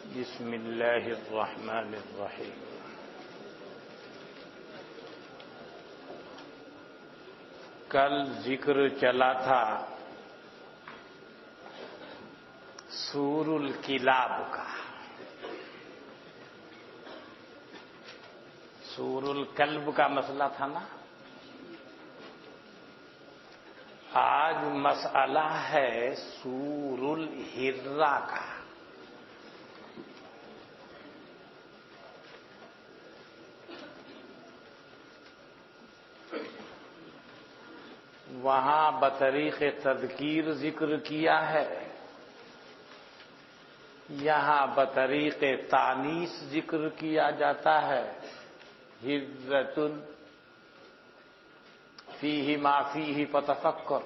بسم اللہ الرحمن الرحیم۔ کل ذکر چلا تھا سور الکلاب کا، سور الکلب کا مسئلہ تھا نا۔ آج مسئلہ ہے سور الحرہ کا۔ وہاں بطریق تذکیر ذکر کیا ہے، یہاں بطریق تانیث ذکر کیا جاتا ہے۔ حرۃ فیہ ما فیہ فتفکر،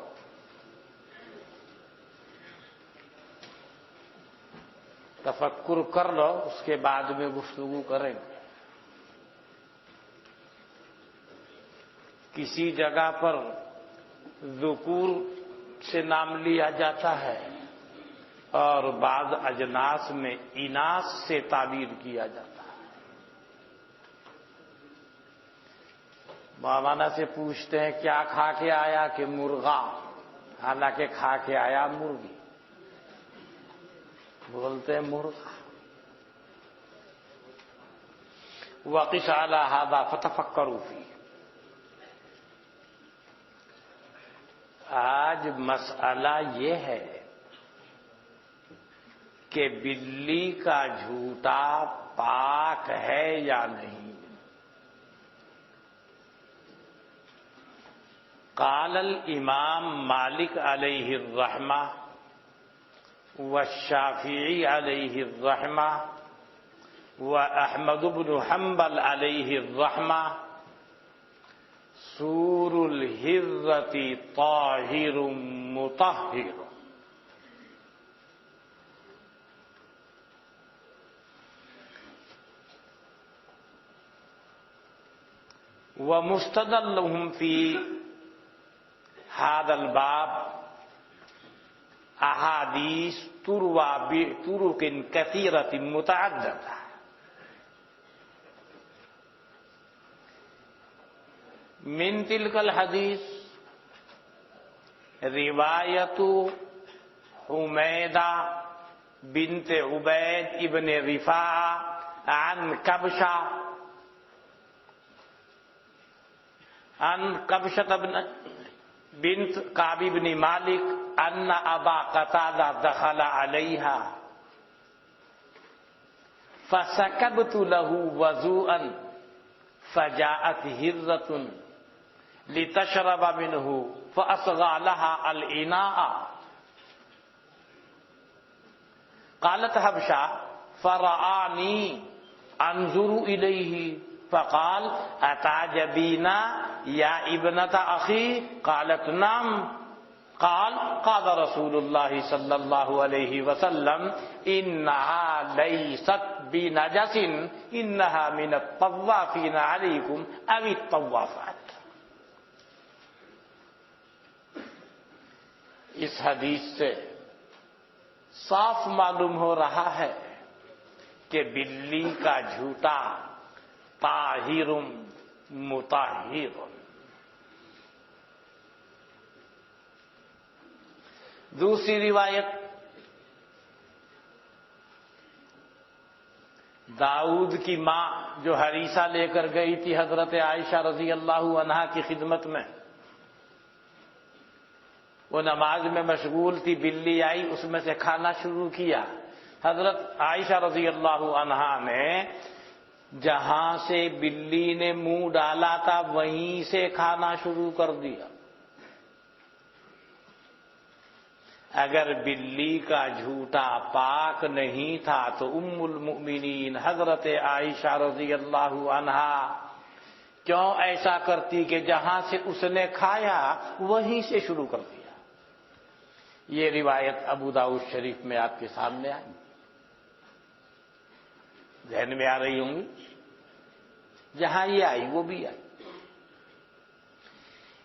تفکر کر لو، اس کے بعد میں گفتگو کریں گے۔ کسی جگہ پر ذکور سے نام لیا جاتا ہے اور بعض اجناس میں اناث سے تعبیر کیا جاتا ہے۔ مولانا سے پوچھتے ہیں کیا کھا کے آیا؟ کہ مرغا، حالانکہ کھا کے آیا مرغی، بولتے ہیں مرغا۔ وقس علی ھذا فتفکروا فیہ۔ آج مسئلہ یہ ہے کہ بلی کا جھوٹا پاک ہے یا نہیں۔ قال الامام مالک علیہ الرحمہ والشافعی علیہ الرحمہ واحمد بن حنبل علیہ الرحمہ سور الحرۃ طاہر مطہر۔ ومستدلهم فی ھذا الباب احادیث تروى بطرق کثیرۃ متعددہ۔ من تلک الحدیث روایت حمیدہ بنت عبید ابن رفاعہ عن کبشہ بنت کعب بن مالک ان ابا قتادہ دخل علیہا فسکبت له وضوءا فجاءت ہرۃ لتشرب منه فأصغى لها الإناء۔ قالت حبشہ فرآنی انظر إليه فقال أتعجبين يا ابنة أخي؟ قالت نعم۔ قال قال رسول الله صلى الله عليه وسلم إنها ليست بنجس إنها من الطوافين عليكم أو الطوافات۔ اس حدیث سے صاف معلوم ہو رہا ہے کہ بلی کا جھوٹا طاہر مطہر۔ دوسری روایت داؤد کی ماں جو ہریسہ لے کر گئی تھی حضرت عائشہ رضی اللہ عنہا کی خدمت میں، وہ نماز میں مشغول تھی، بلی آئی اس میں سے کھانا شروع کیا۔ حضرت عائشہ رضی اللہ عنہا نے جہاں سے بلی نے منہ ڈالا تھا وہیں سے کھانا شروع کر دیا۔ اگر بلی کا جھوٹا پاک نہیں تھا تو ام المؤمنین حضرت عائشہ رضی اللہ عنہا کیوں ایسا کرتی کہ جہاں سے اس نے کھایا وہیں سے شروع کر دیا۔ یہ روایت ابو داؤد شریف میں آپ کے سامنے آئی، ذہن میں آ رہی ہوں گی۔ جہاں یہ آئی وہ بھی آئی۔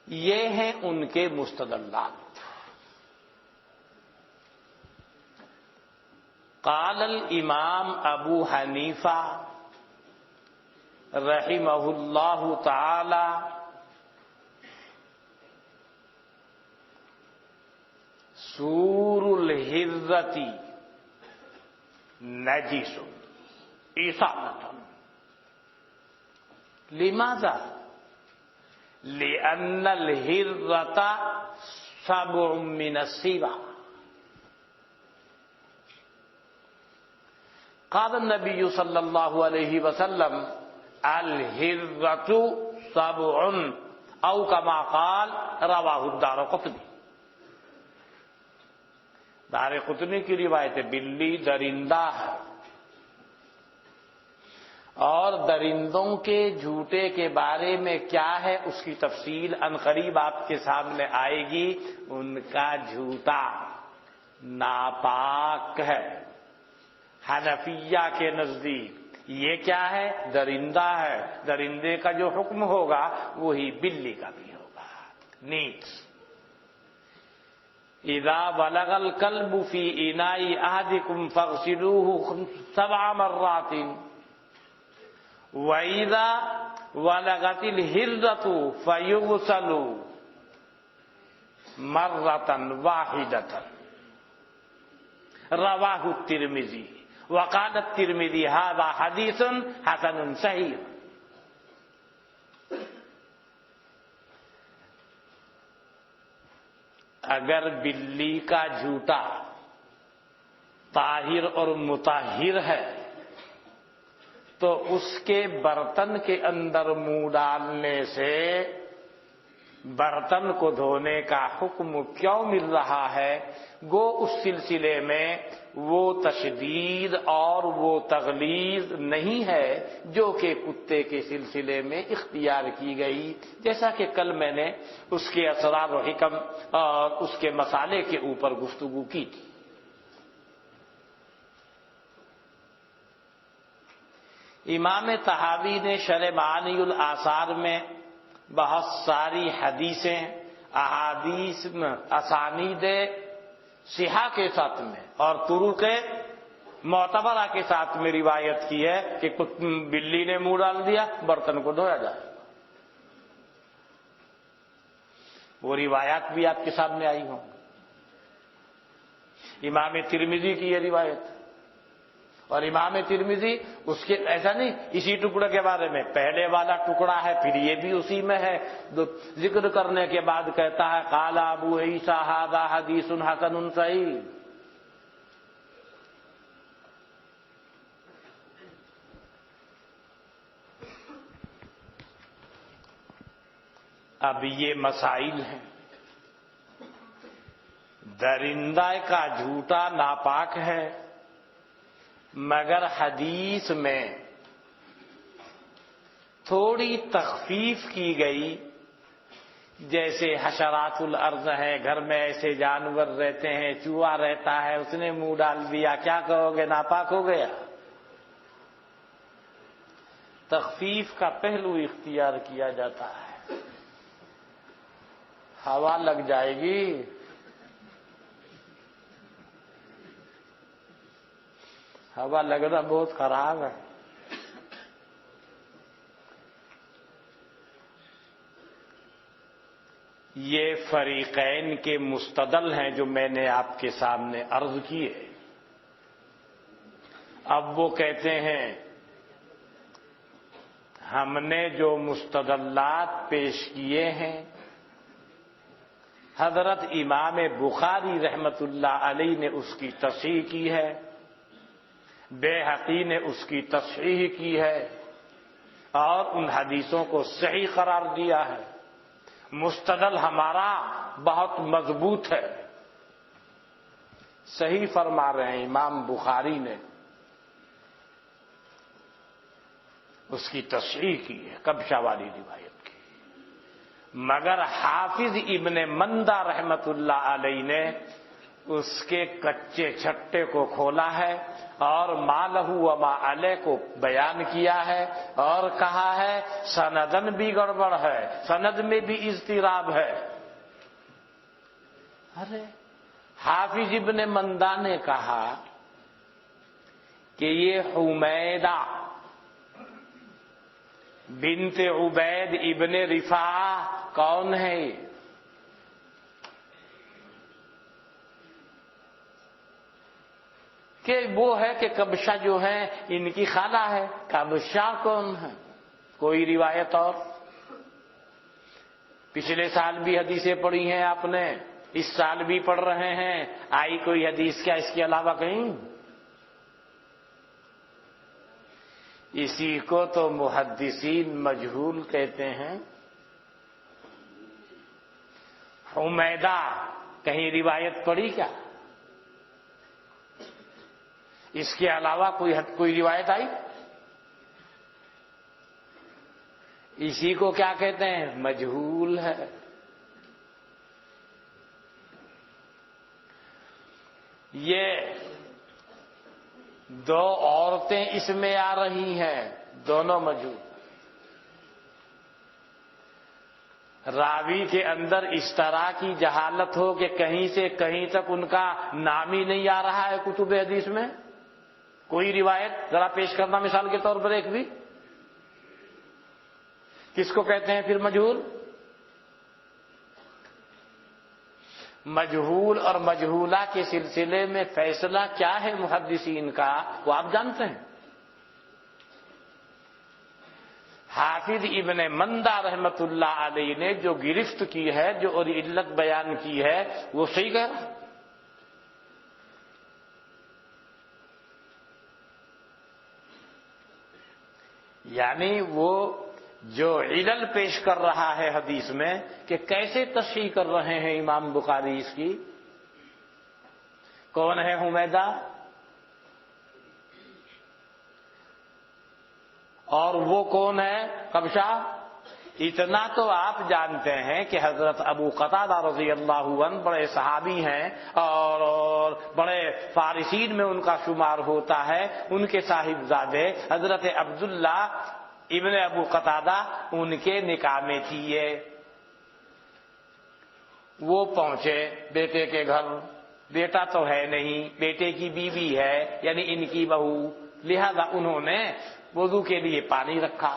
یہ ہیں ان کے مستدلات۔ قال الامام ابو حنیفہ رحمہ اللہ تعالی سور الحرۃ نجس اصالۃ. لماذا؟ لأن الحرۃ سبع من السباع. قال النبی صلی اللہ علیہ وسلم الحرۃ سبع او کما قال رواہ الدارقطنی. دارقطنی کی روایت ہے بلی درندہ ہے، اور درندوں کے جھوٹے کے بارے میں کیا ہے اس کی تفصیل عنقریب آپ کے سامنے آئے گی. ان کا جھوٹا ناپاک ہے. حنفیہ کے نزدیک یہ کیا ہے؟ درندہ ہے. درندے کا جو حکم ہوگا وہی بلی کا بھی ہوگا. نیز اذا بلغ الكلب في اناء احدكم فاغسلوه 7 مرات وَإِذَا وَلَغَتِ الْحِرَّةُ فَيُغْسَلُ مَرَّةً وَاحِدَةً. رواہ الترمذی وقال الترمذی هذا حدیث حسن صحیح. اگر بلی کا جھوٹا طاہر اور مطہر ہے تو اس کے برتن کے اندر منہ ڈالنے سے برتن کو دھونے کا حکم کیوں مل رہا ہے؟ گو اس سلسلے میں وہ تشدید اور وہ تغلیظ نہیں ہے جو کہ کتے کے سلسلے میں اختیار کی گئی، جیسا کہ کل میں نے اس کے اسرار و حکم اور اس کے مسالے کے اوپر گفتگو کی تھی. امام طحاوی نے شرح معانی الآثار میں بہت ساری حدیثیں احادیث اسانید صحیحہ کے ساتھ میں اور طرق معتبرہ کے ساتھ میں روایت کی ہے کہ بلی نے منہ ڈال دیا برتن کو دھویا جائے. وہ روایات بھی آپ کے سامنے آئی ہوں. امام ترمذی کی یہ روایت، اور امام ترمذی اس کے ایسا نہیں اسی ٹکڑے کے بارے میں پہلے والا ٹکڑا ہے پھر یہ بھی اسی میں ہے، ذکر کرنے کے بعد کہتا ہے قال ابو عیسیٰ ھذا حدیث حسن صحیح. اب یہ مسائل ہیں. درندہ کا جھوٹا ناپاک ہے، مگر حدیث میں تھوڑی تخفیف کی گئی، جیسے حشرات الارض ہیں، گھر میں ایسے جانور رہتے ہیں، چوہا رہتا ہے، اس نے منہ ڈال دیا، کیا کہو گے؟ ناپاک ہو گیا. تخفیف کا پہلو اختیار کیا جاتا ہے. ہوا لگ جائے گی، ہوا لگنا بہت خراب ہے. یہ فریقین کے مستدل ہیں جو میں نے آپ کے سامنے عرض کیے. اب وہ کہتے ہیں ہم نے جو مستدلات پیش کیے ہیں حضرت امام بخاری رحمت اللہ علیہ نے اس کی تصحیح کی ہے، بیہقی نے اس کی تصحیح کی ہے اور ان حدیثوں کو صحیح قرار دیا ہے. مستدل ہمارا بہت مضبوط ہے. صحیح فرما رہے ہیں امام بخاری نے اس کی تصحیح کی ہے، کبشہ والی روایت کی. مگر حافظ ابن مندہ رحمت اللہ علیہ نے اس کے کچے چھٹے کو کھولا ہے اور ما لہ و ما علیہ کو بیان کیا ہے اور کہا ہے سندن بھی گڑبڑ ہے، سند میں بھی اضطراب ہے. ارے حافظ ابن مندہ نے کہا کہ یہ حمیدہ بنت عبید ابن رفاعہ کون ہے؟ کہ وہ ہے کہ کبشہ جو ہے ان کی خالہ ہے۔ کبشہ کون ہے؟ کوئی روایت اور؟ پچھلے سال بھی حدیثیں پڑھی ہیں آپ نے، اس سال بھی پڑھ رہے ہیں، آئی کوئی حدیث کیا اس کے علاوہ کہیں؟ اسی کو تو محدثین مجہول کہتے ہیں۔ حمیدہ کہیں روایت پڑھی کیا؟ اس کے علاوہ کوئی روایت آئی؟ اسی کو کیا کہتے ہیں؟ مجہول ہے۔ یہ دو عورتیں اس میں آ رہی ہیں، دونوں مجہول۔ راوی کے اندر اس طرح کی جہالت ہو کہ کہیں سے کہیں تک ان کا نام ہی نہیں آ رہا ہے کتب حدیث میں، کوئی روایت ذرا پیش کرنا مثال کے طور پر ایک بھی۔ کس کو کہتے ہیں پھر مجہول؟ مجہول اور مجہولہ کے سلسلے میں فیصلہ کیا ہے محدثین کا، وہ آپ جانتے ہیں۔ حافظ ابن مندہ رحمت اللہ علیہ نے جو گرفت کی ہے، جو اور علت بیان کی ہے، وہ صحیح کہہ رہا ہے۔ یعنی وہ جو علل پیش کر رہا ہے حدیث میں کہ کیسے تصحیح کر رہے ہیں امام بخاری اس کی، کون ہے حمیدہ اور وہ کون ہے کبشہ؟ اتنا تو آپ جانتے ہیں کہ حضرت ابو قتادہ رضی اللہ عنہ بڑے صحابی ہیں اور بڑے فارسین میں ان کا شمار ہوتا ہے۔ ان کے صاحبزادے حضرت عبداللہ ابن ابو قتادہ ان کے نکاح میں تھی یہ۔ وہ پہنچے بیٹے کے گھر، بیٹا تو ہے نہیں، بیٹے کی بیوی ہے یعنی ان کی بہو، لہذا انہوں نے وضو کے لیے پانی رکھا۔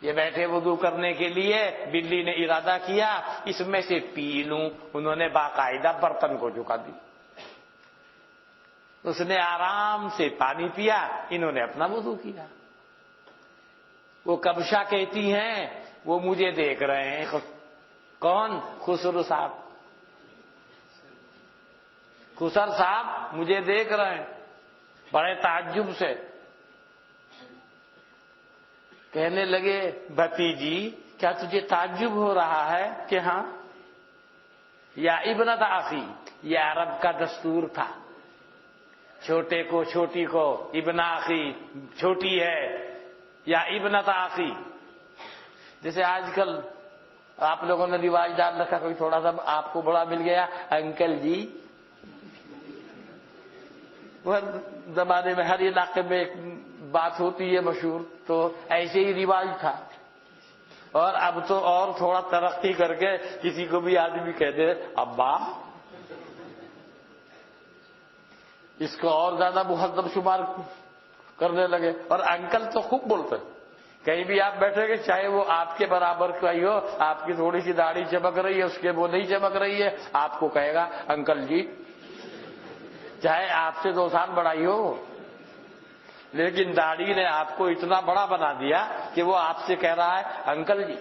یہ بیٹھے وضو کرنے کے لیے، بلی نے ارادہ کیا اس میں سے پی لوں، انہوں نے باقاعدہ برتن کو جھکا دی، اس نے آرام سے پانی پیا، انہوں نے اپنا وضو کیا۔ وہ کبشہ کہتی ہیں وہ مجھے دیکھ رہے ہیں، کون؟ خسرو صاحب، خسر صاحب مجھے دیکھ رہے ہیں بڑے تعجب سے، کہنے لگے بھتیجی کیا تجھے تعجب ہو رہا ہے؟ کہ ہاں۔ یا ابنت اخی، یہ عرب کا دستور تھا، چھوٹے کو چھوٹی کو ابن اخی، چھوٹی ہے یا ابنت اخی۔ جیسے آج کل آپ لوگوں نے رواج ڈال رکھا، کوئی تھوڑا سا آپ کو بڑا مل گیا، انکل جی۔ وہ زمانے میں ہر علاقے میں ایک بات ہوتی ہے مشہور، تو ایسے ہی رواج تھا۔ اور اب تو اور تھوڑا ترقی کر کے کسی کو بھی آدمی کہہ دے ابا، اس کو اور زیادہ مہذب شمار کرنے لگے۔ اور انکل تو خوب بولتے، کہیں بھی آپ بیٹھے گے چاہے وہ آپ کے برابر کا ہی ہو، آپ کی تھوڑی سی داڑھی چمک رہی ہے، اس کے وہ نہیں چمک رہی ہے، آپ کو کہے گا انکل جی، چاہے آپ سے 2 سال بڑا ہی ہو، لیکن داڑھی نے آپ کو اتنا بڑا بنا دیا کہ وہ آپ سے کہہ رہا ہے انکل جی۔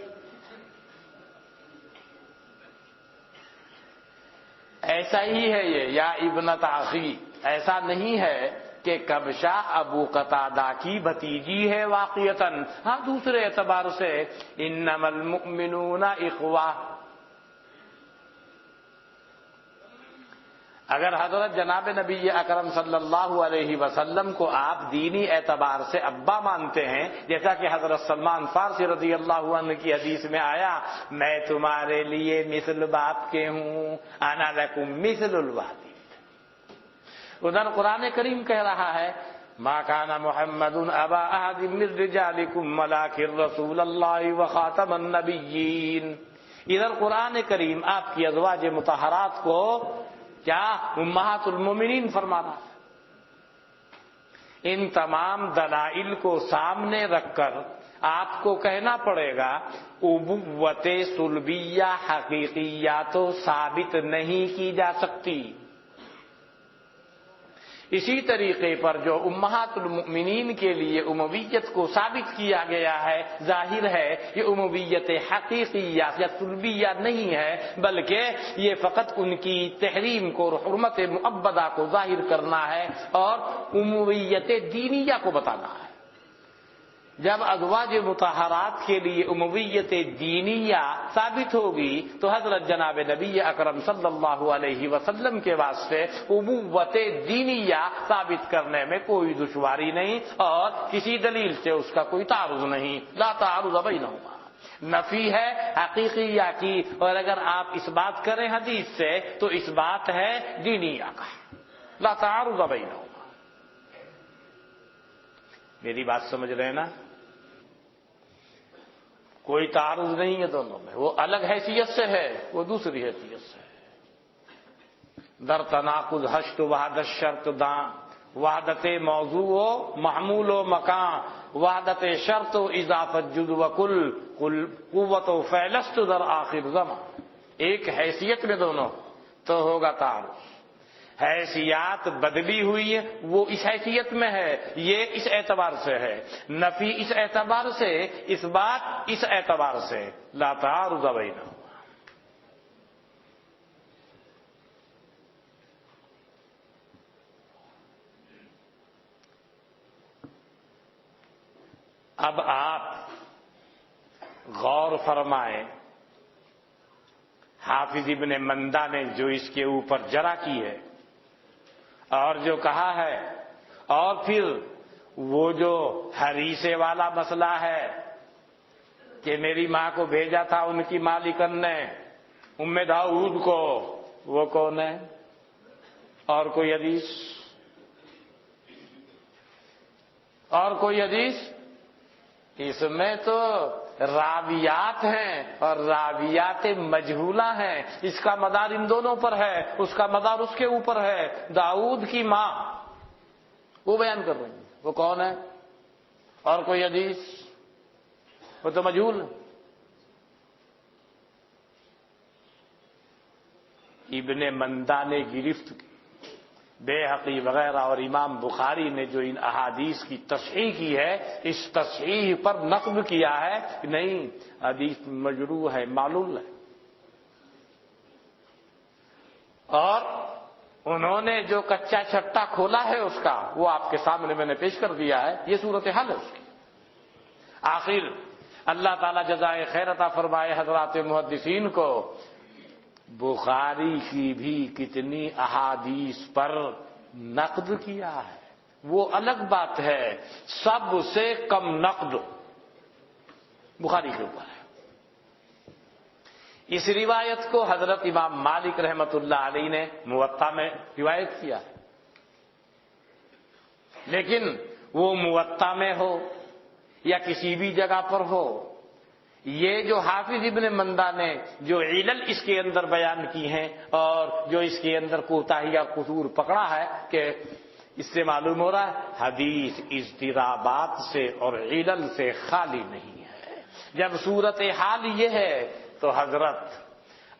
ایسا ہی ہے یہ یا ابنت اخی، ایسا نہیں ہے کہ کبشہ ابو قتادہ کی بھتیجی ہے واقعتاً۔ ہاں دوسرے اعتبار سے انما المؤمنون اخوہ، اگر حضرت جناب نبی اکرم صلی اللہ علیہ وسلم کو آپ دینی اعتبار سے ابا مانتے ہیں، جیسا کہ حضرت سلمان فارسی رضی اللہ عنہ کی حدیث میں آیا، میں تمہارے لیے مثل باپ کے ہوں، انا لکم مثل الوالد۔ ادھر قرآن کریم کہہ رہا ہے ما کان محمد ابا احد من رجالکم ولکن رسول اللہ وخاتم النبیین۔ ادھر قرآن کریم آپ کی ازواج مطہرات کو کیا امہات المومنین فرما رہا ہے، ان تمام دلائل کو سامنے رکھ کر آپ کو کہنا پڑے گا ابوت صلبیہ حقیقیہ تو ثابت نہیں کی جا سکتی۔ اسی طریقے پر جو امہات المؤمنین کے لیے امویت کو ثابت کیا گیا ہے، ظاہر ہے یہ امویت حقیقیہ یا صلبیہ نہیں ہے، بلکہ یہ فقط ان کی تحریم کو اور حرمت مؤبدہ کو ظاہر کرنا ہے اور امویت دینیہ کو بتانا ہے۔ جب ازواج مطہرات کے لیے امویت دینیہ ثابت ہوگی تو حضرت جناب نبی اکرم صلی اللہ علیہ وسلم کے واسطے ابوت دینیہ ثابت کرنے میں کوئی دشواری نہیں اور کسی دلیل سے اس کا کوئی تعارض نہیں۔ لا تعارض بینہما، نفی ہے حقیقیہ کی، اور اگر آپ اس بات کریں حدیث سے تو اس بات ہے دینیہ کا۔ لا تعارض بینہما، میری بات سمجھ رہے ہیں نا؟ کوئی تعارض نہیں ہے دونوں میں، وہ الگ حیثیت سے ہے، وہ دوسری حیثیت سے ہے۔ در تناقض ہشت وحدت شرط داں، وحدت موضوع و محمول و مکان، وحدت شرط و اضافت جز و کل قوت و فعلست در آخر زمان۔ ایک حیثیت میں دونوں تو ہوگا تعارض، حیثیات بدلی ہوئی ہے، وہ اس حیثیت میں ہے، یہ اس اعتبار سے ہے، نفی اس اعتبار سے، اس بات اس اعتبار سے۔ لا تعارض بینہما۔ اب آپ غور فرمائیں، حافظ ابن مندہ نے جو اس کے اوپر جرح کی ہے اور جو کہا ہے، اور پھر وہ جو حریثے والا مسئلہ ہے کہ میری ماں کو بھیجا تھا ان کی مالکن نے ام داؤد کو، وہ کون ہے؟ اور کوئی حدیث؟ اور کوئی حدیث؟ اس میں تو راویات ہیں اور راویات مجہولہ ہیں، اس کا مدار ان دونوں پر ہے، اس کا مدار اس کے اوپر ہے۔ داؤد کی ماں وہ بیان کر رہی ہیں، وہ کون ہے؟ اور کوئی حدیث؟ وہ تو مجہول ہے۔ ابن مندہ نے گرفت کی، بیہقی وغیرہ اور امام بخاری نے جو ان احادیث کی تصحیح کی ہے، اس تصحیح پر نقد کیا ہے کہ نہیں، حدیث مجروح ہے، معلول ہے۔ اور انہوں نے جو کچا چھٹا کھولا ہے اس کا، وہ آپ کے سامنے میں نے پیش کر دیا ہے، یہ صورتحال ہے اس کی۔ آخر اللہ تعالیٰ جزائے خیر عطا فرمائے حضرات محدثین کو، بخاری کی بھی کتنی احادیث پر نقد کیا ہے، وہ الگ بات ہے، سب سے کم نقد بخاری کے اوپر ہے۔ اس روایت کو حضرت امام مالک رحمت اللہ علیہ نے موطا میں روایت کیا ہے، لیکن وہ موطا میں ہو یا کسی بھی جگہ پر ہو، یہ جو حافظ ابن مندہ نے جو علل اس کے اندر بیان کی ہیں اور جو اس کے اندر کوتاہی یا قصور پکڑا ہے، کہ اس سے معلوم ہو رہا ہے حدیث اضطرابات سے اور علل سے خالی نہیں ہے۔ جب صورتحال یہ ہے تو حضرت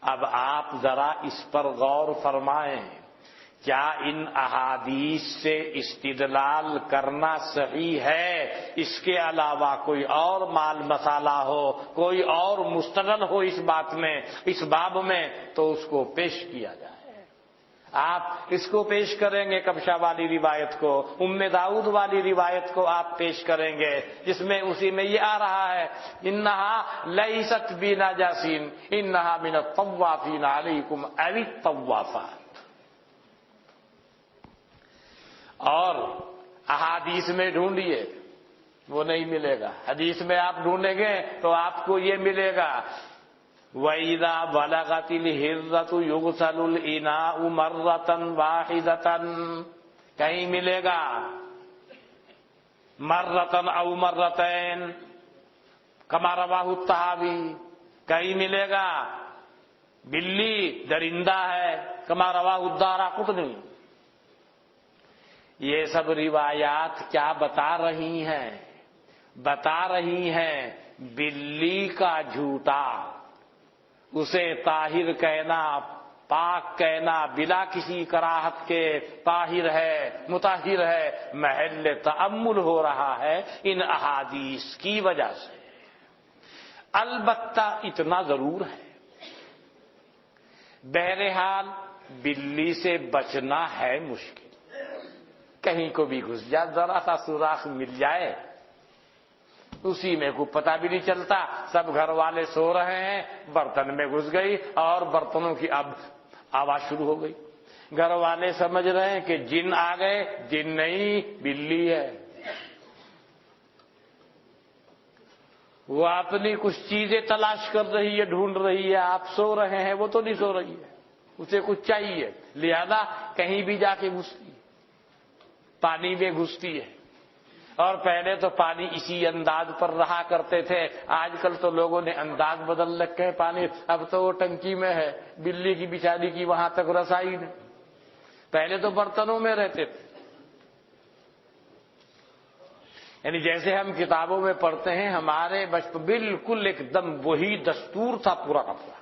اب آپ ذرا اس پر غور فرمائیں، کیا ان احادیث سے استدلال کرنا صحیح ہے؟ اس کے علاوہ کوئی اور مال مسالہ ہو، کوئی اور مستدل ہو اس بات میں، اس باب میں، تو اس کو پیش کیا جائے۔ آپ اس کو پیش کریں گے، کبشہ والی روایت کو، ام داؤد والی روایت کو آپ پیش کریں گے، جس میں اسی میں یہ آ رہا ہے انہا لیست بنجاسین انہا من الطوافین علیکم او الطوافات۔ اور احادیث میں ڈھونڈیے، وہ نہیں ملے گا۔ حدیث میں آپ ڈھونڈیں گے تو آپ کو یہ ملے گا وَإِذَا بَلَغَتِ الْحِرَّةُ يُغْسَلُ الْإِنَاءُ مَرَّةً وَاحِدَةً، کہیں ملے گا مرتن او مرتین کما رواہ الطحاوی، کہیں ملے گا بلی درندہ ہے کما رواہ الدارقطنی۔ یہ سب روایات کیا بتا رہی ہیں؟ بتا رہی ہیں بلی کا جھوٹا، اسے طاہر کہنا، پاک کہنا بلا کسی کراہت کے طاہر ہے، مطہر ہے، محل تأمل ہو رہا ہے ان احادیث کی وجہ سے۔ البتہ اتنا ضرور ہے، بہرحال بلی سے بچنا ہے مشکل، کہیں کو بھی گھس جائے، ذرا سا سوراخ مل جائے، اسی میں کو پتہ بھی نہیں چلتا، سب گھر والے سو رہے ہیں، برتن میں گھس گئی اور برتنوں کی اب آواز شروع ہو گئی، گھر والے سمجھ رہے ہیں کہ جن آ گئے، جن نہیں بلی ہے، وہ اپنی کچھ چیزیں تلاش کر رہی ہے، ڈھونڈ رہی ہے، آپ سو رہے ہیں، وہ تو نہیں سو رہی ہے، اسے کچھ چاہیے، لہذا کہیں بھی جا کے گھستی ہے، پانی میں گھستی ہے۔ اور پہلے تو پانی اسی انداز پر رہا کرتے تھے، آج کل تو لوگوں نے انداز بدل رکھے ہیں، پانی اب تو وہ ٹنکی میں ہے، بلی کی بیچاری کی وہاں تک رسائی نہیں، پہلے تو برتنوں میں رہتے تھے۔ یعنی جیسے ہم کتابوں میں پڑھتے ہیں، ہمارے بچپن بالکل ایک دم وہی دستور تھا پورا کا پورا،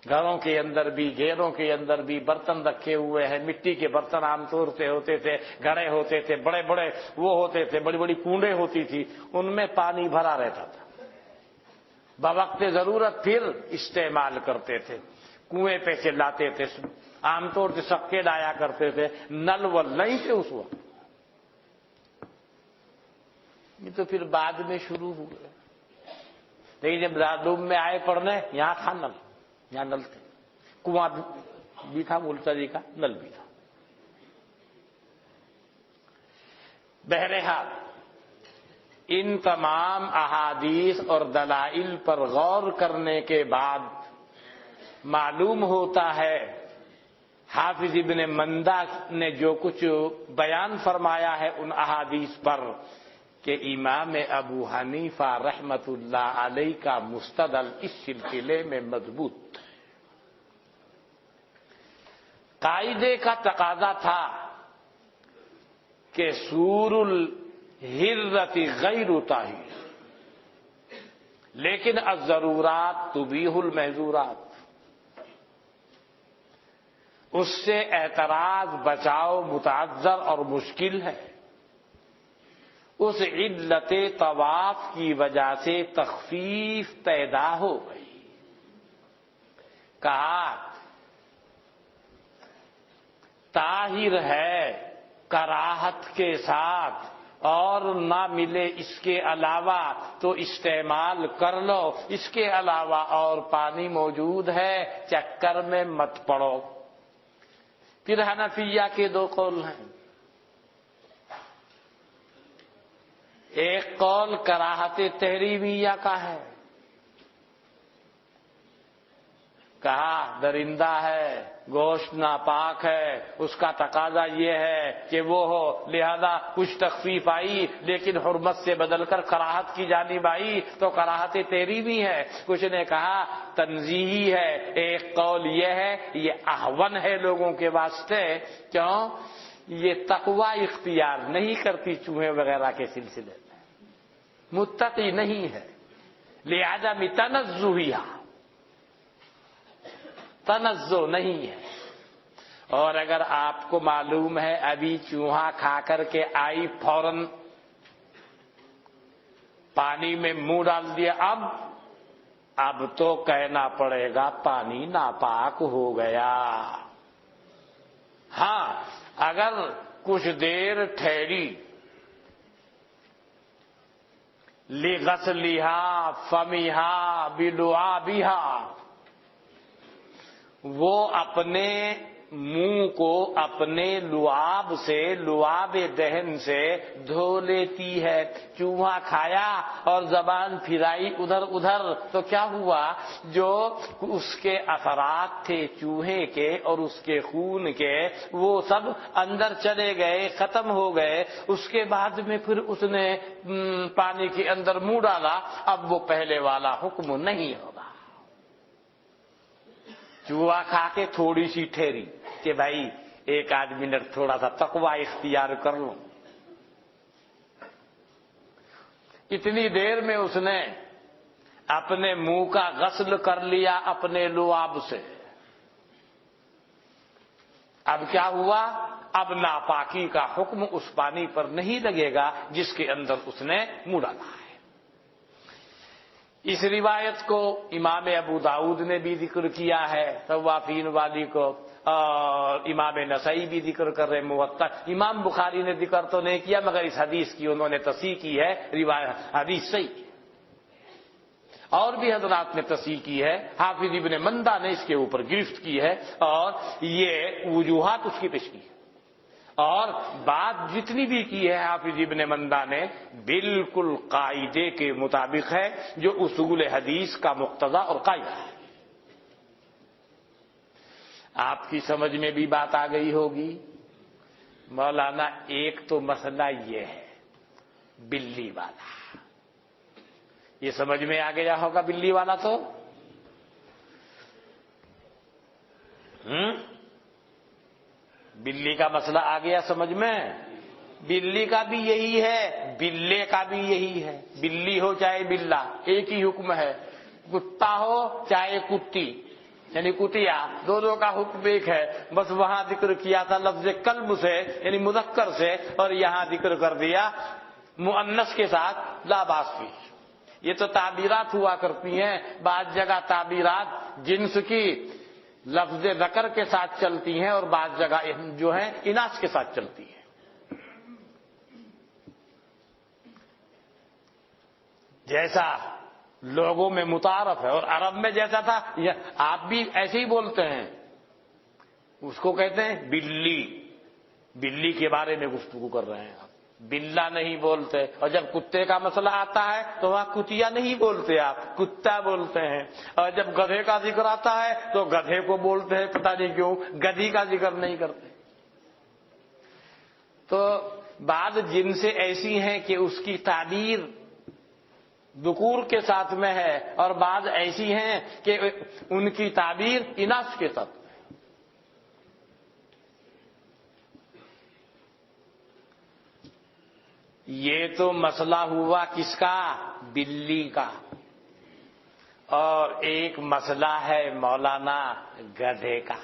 گھروں کے اندر بھی، گھیروں کے اندر بھی برتن رکھے ہوئے ہیں، مٹی کے برتن عام طور سے ہوتے تھے، گھڑے ہوتے تھے، بڑے بڑے وہ ہوتے تھے، بڑی بڑی کنڈیں ہوتی تھی، ان میں پانی بھرا رہتا تھا، بوقت ضرورت پھر استعمال کرتے تھے، کنویں پہ سے لاتے تھے، عام طور سے سکے لایا کرتے تھے، نل ول نہیں تھے اس وقت، یہ تو پھر بعد میں شروع ہوئے، لیکن جب دارالعلوم میں آئے پڑھنے، یہاں تھا نل، یہاں نل تھے، کنواں بھی تھا، ملتری کا نل بھی تھا۔ بہرحال ان تمام احادیث اور دلائل پر غور کرنے کے بعد معلوم ہوتا ہے حافظ ابن مندہ نے جو کچھ بیان فرمایا ہے ان احادیث پر، کہ امام ابو حنیفہ رحمت اللہ علیہ کا مستدل اس سلسلے میں مضبوط ہے۔ قاعدے کا تقاضا تھا کہ سور الہرۃ غیر طاہر، لیکن الضرورات تبیح المحظورات، اس سے اعتراض، بچاؤ متعذر اور مشکل ہے، اس علت طواف کی وجہ سے تخفیف پیدا ہو گئی۔ کہا طاہر ہے کراہت کے ساتھ اور نہ ملے اس کے علاوہ تو استعمال کر لو، اس کے علاوہ اور پانی موجود ہے، چکر میں مت پڑو۔ پھر حنفیہ کے دو قول ہیں، ایک قول کراہت تحریمیہ کا ہے، کہا درندہ ہے، گوشت ناپاک ہے، اس کا تقاضا یہ ہے کہ وہ ہو، لہذا کچھ تخفیف آئی لیکن حرمت سے بدل کر کراہت کی جانب آئی تو کراہت تحریمی ہے۔ کچھ نے کہا تنزیہی ہے، ایک قول یہ ہے یہ اہون ہے لوگوں کے واسطے، کیوں؟ یہ تقوی اختیار نہیں کرتی چوہے وغیرہ کے سلسلے میں، متقی نہیں ہے، لہذا تنزہیہ، تنزہ نہیں ہے۔ اور اگر آپ کو معلوم ہے ابھی چوہا کھا کر کے آئی، فوراً پانی میں منہ ڈال دیا، اب تو کہنا پڑے گا پانی ناپاک ہو گیا۔ ہاں اگر کچھ دیر ٹھہری، لغسلھا فمھا بلعابھا، وہ اپنے منہ کو اپنے لعاب سے، لعاب دہن سے دھو لیتی ہے۔ چوہا کھایا اور زبان پھرائی ادھر ادھر تو کیا ہوا؟ جو اس کے اثرات تھے چوہے کے اور اس کے خون کے، وہ سب اندر چلے گئے، ختم ہو گئے۔ اس کے بعد میں پھر اس نے پانی کے اندر منہ ڈالا، اب وہ پہلے والا حکم نہیں ہوگا۔ چوہا کھا کے تھوڑی سی ٹھہری کہ بھائی ایک آدھ منٹ تھوڑا سا تقوی اختیار کر لوں. اتنی دیر میں اس نے اپنے منہ کا غسل کر لیا اپنے لعاب سے. اب کیا ہوا؟ اب ناپاکی کا حکم اس پانی پر نہیں لگے گا جس کے اندر اس نے منہ ڈالا ہے. اس روایت کو امام ابو داؤد نے بھی ذکر کیا ہے طوافین والی کو، اور امام نسائی بھی ذکر کر رہے موطا. امام بخاری نے ذکر تو نہیں کیا مگر اس حدیث کی انہوں نے تصحیح کی ہے. روایت حدیث صحیح ہے. اور بھی حضرات نے تصحیح کی ہے. حافظ ابن مندہ نے اس کے اوپر گرفت کی ہے اور یہ وجوہات اس کی پیش کی ہے. اور بات جتنی بھی کی ہے حافظ ابن مندہ نے بالکل قاعدے کے مطابق ہے جو اصول حدیث کا مقتضا اور قاعدہ ہے. آپ کی سمجھ میں بھی بات آ گئی ہوگی. مولانا ایک تو مسئلہ یہ ہے بلی والا، یہ سمجھ میں آ گیا ہوگا بلی والا تو. بلی کا مسئلہ آ گیا سمجھ میں. بلی کا بھی یہی ہے، بلے کا بھی یہی ہے. بلی ہو چاہے بلا ایک ہی حکم ہے. کتا ہو چاہے کتی یعنی کتیا، دونوں کا حکم ایک ہے. بس وہاں ذکر کیا تھا لفظ کلب سے یعنی مذکر سے، اور یہاں ذکر کر دیا مؤنث کے ساتھ لا باس فی. یہ تو تعبیرات ہوا کرتی ہیں. بعض جگہ تعبیرات جنس کی لفظ ذکر کے ساتھ چلتی ہیں اور بعض جگہ جو ہیں اناث کے ساتھ چلتی ہیں. جیسا لوگوں میں متعارف ہے اور عرب میں جیسا تھا آپ بھی ایسے ہی بولتے ہیں. اس کو کہتے ہیں بلی. بلی کے بارے میں گفتگو کر رہے ہیں آپ، بلا نہیں بولتے. اور جب کتے کا مسئلہ آتا ہے تو وہاں کتیا نہیں بولتے آپ، کتا بولتے ہیں. اور جب گدھے کا ذکر آتا ہے تو گدھے کو بولتے ہیں، پتہ نہیں کیوں گدھی کا ذکر نہیں کرتے. تو بعض جنسیں ایسی ہیں کہ اس کی تعبیر ذکور کے ساتھ میں ہے اور بعض ایسی ہیں کہ ان کی تعبیر اناث کے ساتھ. یہ تو مسئلہ ہوا کس کا؟ بلی کا. اور ایک مسئلہ ہے مولانا گدھے کا.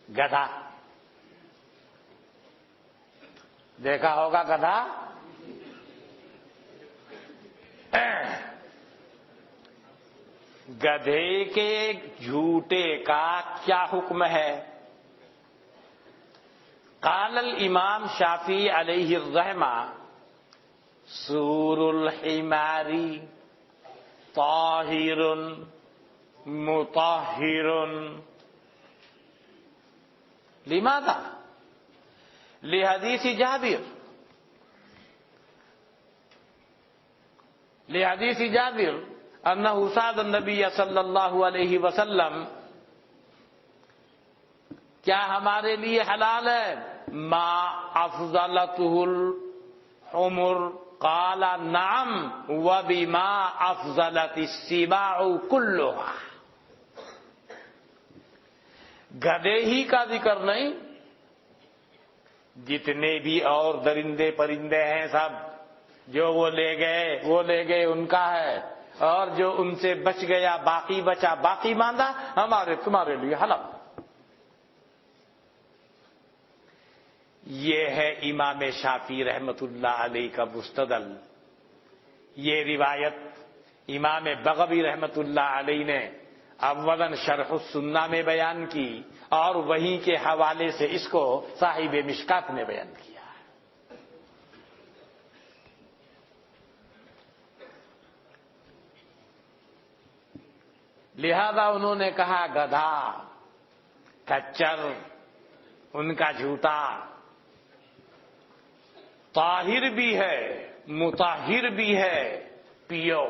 گدھا دیکھا ہوگا گدھا. گدھے کے جھوٹے کا کیا حکم ہے؟ قال الامام شافعی علیہ الرحمہ سور الحمار طاہر مطہر. لماذا؟ لحدیث جابر. لحدیث جابر انہ سأل النبی صلی اللہ علیہ وسلم کیا ہمارے لیے حلال ہے؟ ما افضلتہ الحمر قال نعم وبما افضلت السباع كلها. گدھے ہی کا ذکر نہیں، جتنے بھی اور درندے پرندے ہیں سب جو وہ لے گئے ان کا ہے، اور جو ان سے بچ گیا باقی بچا باقی ماندہ ہمارے تمہارے لیے حلال. یہ ہے امام شافعی رحمت اللہ علیہ کا مستدل. یہ روایت امام بغوی رحمت اللہ علیہ نے اولاً شرح السنہ میں بیان کی اور وہیں کے حوالے سے اس کو صاحب مشکات نے بیان کیا. لہذا انہوں نے کہا گدھا، کچر، ان کا جھوٹا طاہر بھی ہے مطہر بھی ہے. پیو،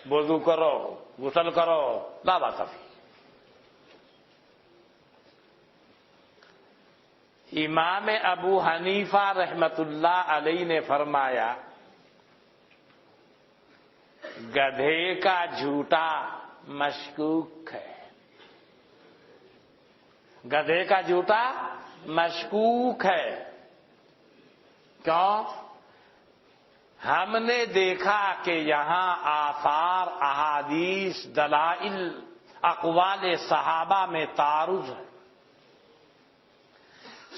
وضو کرو، غسل کرو، لا باس فی. امام ابو حنیفہ رحمت اللہ علیہ نے فرمایا گدھے کا جھوٹا مشکوک ہے. گدھے کا جوتا مشکوک ہے. کیوں؟ ہم نے دیکھا کہ یہاں آثار، احادیث، دلائل، اقوال صحابہ میں تعارض ہے.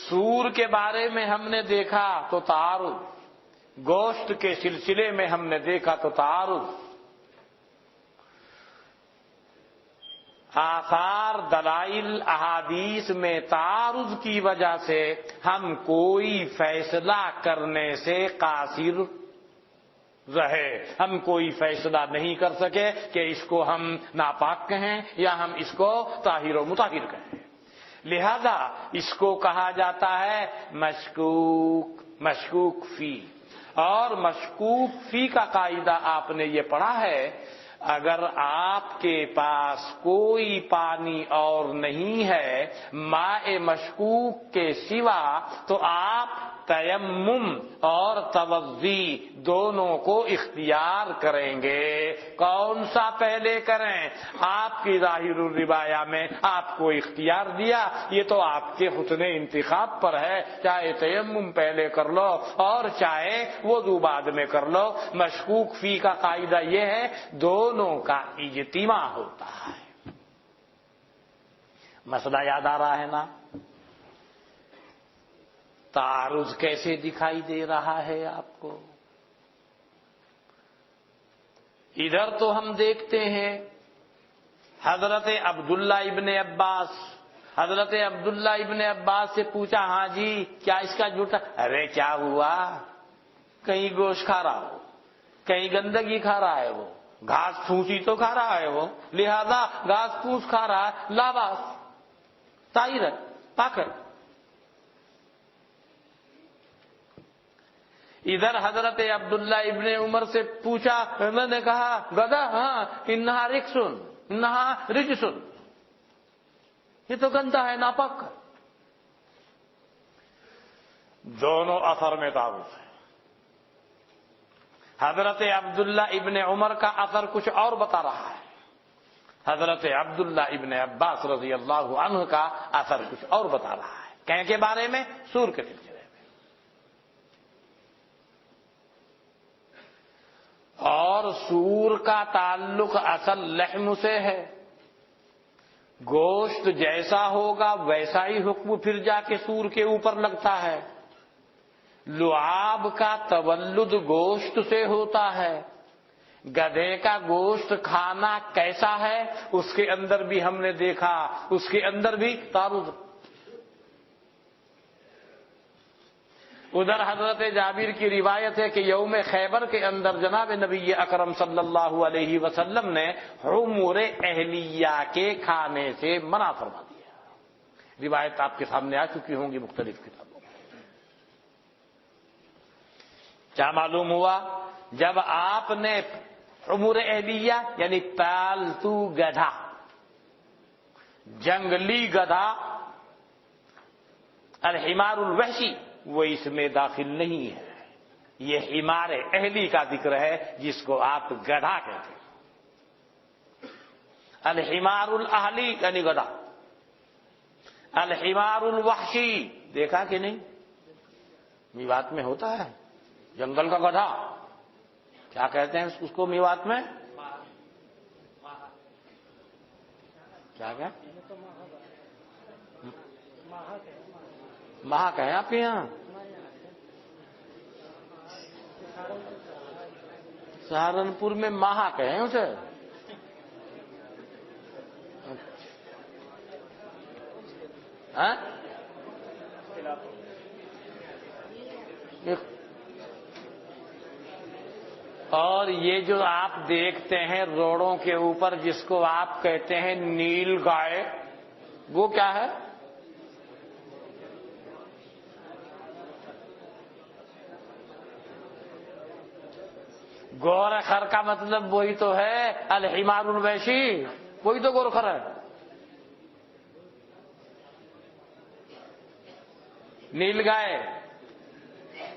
سور کے بارے میں ہم نے دیکھا تو تعارض، گوشت کے سلسلے میں ہم نے دیکھا تو تعارض. آثار، دلائل، احادیث میں تعارض کی وجہ سے ہم کوئی فیصلہ کرنے سے قاصر رہے. ہم کوئی فیصلہ نہیں کر سکے کہ اس کو ہم ناپاک کہیں یا ہم اس کو طاہر و مطہر کہیں. لہذا اس کو کہا جاتا ہے مشکوک فی. اور مشکوک فی کا قاعدہ آپ نے یہ پڑھا ہے، اگر آپ کے پاس کوئی پانی اور نہیں ہے ماء مشکوک کے سوا تو آپ تیمم اور توضی دونوں کو اختیار کریں گے. کون سا پہلے کریں؟ آپ کی ظاہر الروایہ میں آپ کو اختیار دیا، یہ تو آپ کے حسن انتخاب پر ہے. چاہے تیمم پہلے کر لو اور چاہے وضو بعد میں کر لو. مشکوک فی کا قاعدہ یہ ہے دونوں کا اجتماع ہوتا ہے. مسئلہ یاد آ رہا ہے نا؟ تعارض کیسے دکھائی دے رہا ہے آپ کو؟ ادھر تو ہم دیکھتے ہیں حضرت عبداللہ ابن عباس. حضرت عبداللہ ابن عباس سے پوچھا، ہاں جی کیا اس کا جھوٹا؟ ارے کیا ہوا، کہیں گوشت کھا رہا ہو، کہیں گندگی کھا رہا ہے، وہ گھاس پھوسی تو کھا رہا ہے، وہ لہذا گھاس پھوس کھا رہا ہے، لاباس طاہر ہے، پاک ہے. ادھر حضرت عبداللہ ابن عمر سے پوچھا، انہوں نے کہا گدھا، ہاں انہا رکسن، انہا رجسن، یہ تو گندا ہے، ناپاک ہے. دونوں اثر میں تعارض ہے. حضرت عبداللہ ابن عمر کا اثر کچھ اور بتا رہا ہے، حضرت عبداللہ ابن عباس رضی اللہ عنہ کا اثر کچھ اور بتا رہا ہے. کہیں کے بارے میں؟ سور کے سلسلے میں. اور سور کا تعلق اصل لحم سے ہے. گوشت جیسا ہوگا ویسا ہی حکم پھر جا کے سور کے اوپر لگتا ہے. لعاب کا تولد گوشت سے ہوتا ہے. گدھے کا گوشت کھانا کیسا ہے اس کے اندر بھی ہم نے دیکھا، اس کے اندر بھی تعارض. ادھر حضرت جابر کی روایت ہے کہ یوم خیبر کے اندر جناب نبی اکرم صلی اللہ علیہ وسلم نے حمور اہلیہ کے کھانے سے منع فرما دیا. روایت آپ کے سامنے آ چکی ہوں گی مختلف کتابوں میں. کیا معلوم ہوا؟ جب آپ نے حمور اہلیہ یعنی پالتو گدھا، جنگلی گدھا، الحمار الوحشی، وہ اس میں داخل نہیں ہے. یہ حمار اہلی کا ذکر ہے جس کو آپ گدھا کہتے ہیں. الحمار الاہلی یعنی گدھا. الحمار الوحشی دیکھا کہ نہیں؟ میوات میں ہوتا ہے جنگل کا گدھا. کیا کہتے ہیں اس کو میوات میں؟ کیا مہا کہیں آپ کے یہاں؟ سہارنپور میں مہا کہیں اسے. اور یہ جو آپ دیکھتے ہیں روڑوں کے اوپر جس کو آپ کہتے ہیں نیل گائے، وہ کیا ہے؟ گورخر کا مطلب وہی تو ہے، الحمار الوحشی وہی تو گورخر ہے. نیل گائے،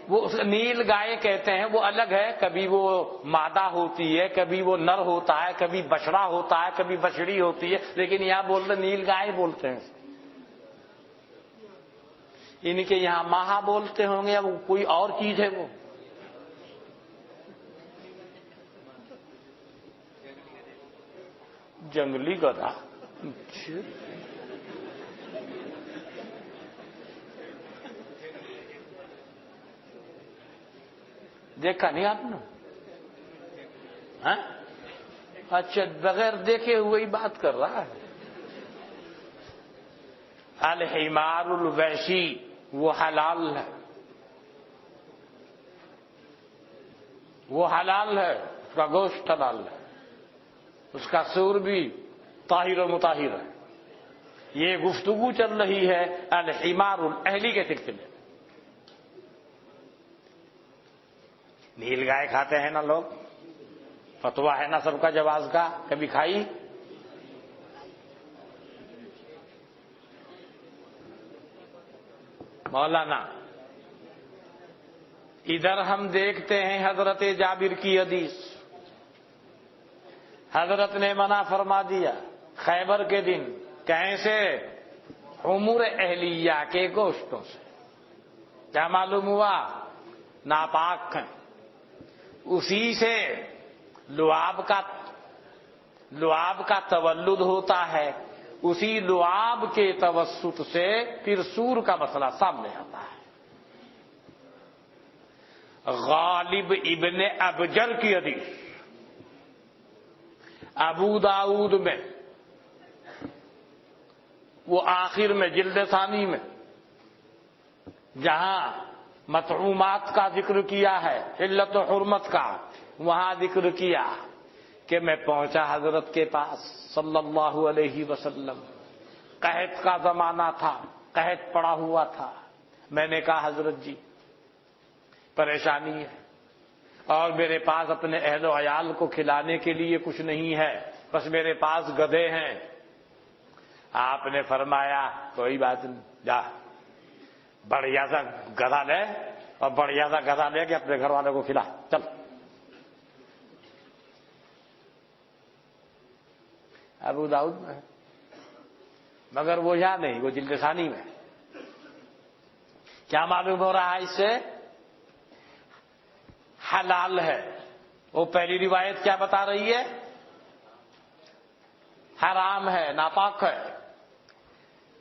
وہ نیل گائے کہتے ہیں، وہ الگ ہے. کبھی وہ مادہ ہوتی ہے، کبھی وہ نر ہوتا ہے، کبھی بچڑا ہوتا ہے، کبھی بچڑی ہوتی ہے، لیکن یہاں بولتے نیل گائے بولتے ہیں. ان کے یہاں ماہا بولتے ہوں گے یا وہ کوئی اور چیز ہے وہ؟ جنگلی گدھا؟ دیکھا نہیں آپ نے؟ ہاں؟ اچھا، بغیر دیکھے ہوئے ہی بات کر رہا ہے۔ الحمار الوحشی وہ حلال ہے، وہ حلال ہے، اس کا گوشت حلال ہے، اس کا سور بھی طاہر و مطہر ہے۔ یہ گفتگو چل رہی ہے الحمار الاہلی کے سلسلے۔ نیل گائے کھاتے ہیں نا لوگ، فتوا ہے نا سب کا جواز کا، کبھی کھائی؟ مولانا ادھر ہم دیکھتے ہیں حضرت جابر کی حدیث، حضرت نے منع فرما دیا خیبر کے دن، کیسے؟ امور اہلیہ کے گوشتوں سے۔ کیا معلوم ہوا؟ ناپاک ہیں، اسی سے لعاب کا تولد ہوتا ہے، اسی لعاب کے توسط سے پھر سور کا مسئلہ سامنے آتا ہے۔ غالب ابن ابجر کی حدیث، ابو داؤد میں، وہ آخر میں جلد ثانی میں جہاں مطعومات کا ذکر کیا ہے، علت و حرمت کا، وہاں ذکر کیا کہ میں پہنچا حضرت کے پاس صلی اللہ علیہ وسلم، قحط کا زمانہ تھا، قحط پڑا ہوا تھا۔ میں نے کہا حضرت جی پریشانی ہے، اور میرے پاس اپنے اہل و عیال کو کھلانے کے لیے کچھ نہیں ہے، بس میرے پاس گدھے ہیں۔ آپ نے فرمایا کوئی بات نہیں، جا بڑھیا سا گدھا لے، اور بڑھیا سا گدھا لے کے اپنے گھر والوں کو کھلا، چل۔ ابو داؤد میں، مگر وہ یہاں نہیں، وہ جلد ثانی میں۔ کیا معلوم ہو رہا ہے اس سے؟ حلال ہے۔ وہ پہلی روایت کیا بتا رہی ہے؟ حرام ہے، ناپاک ہے۔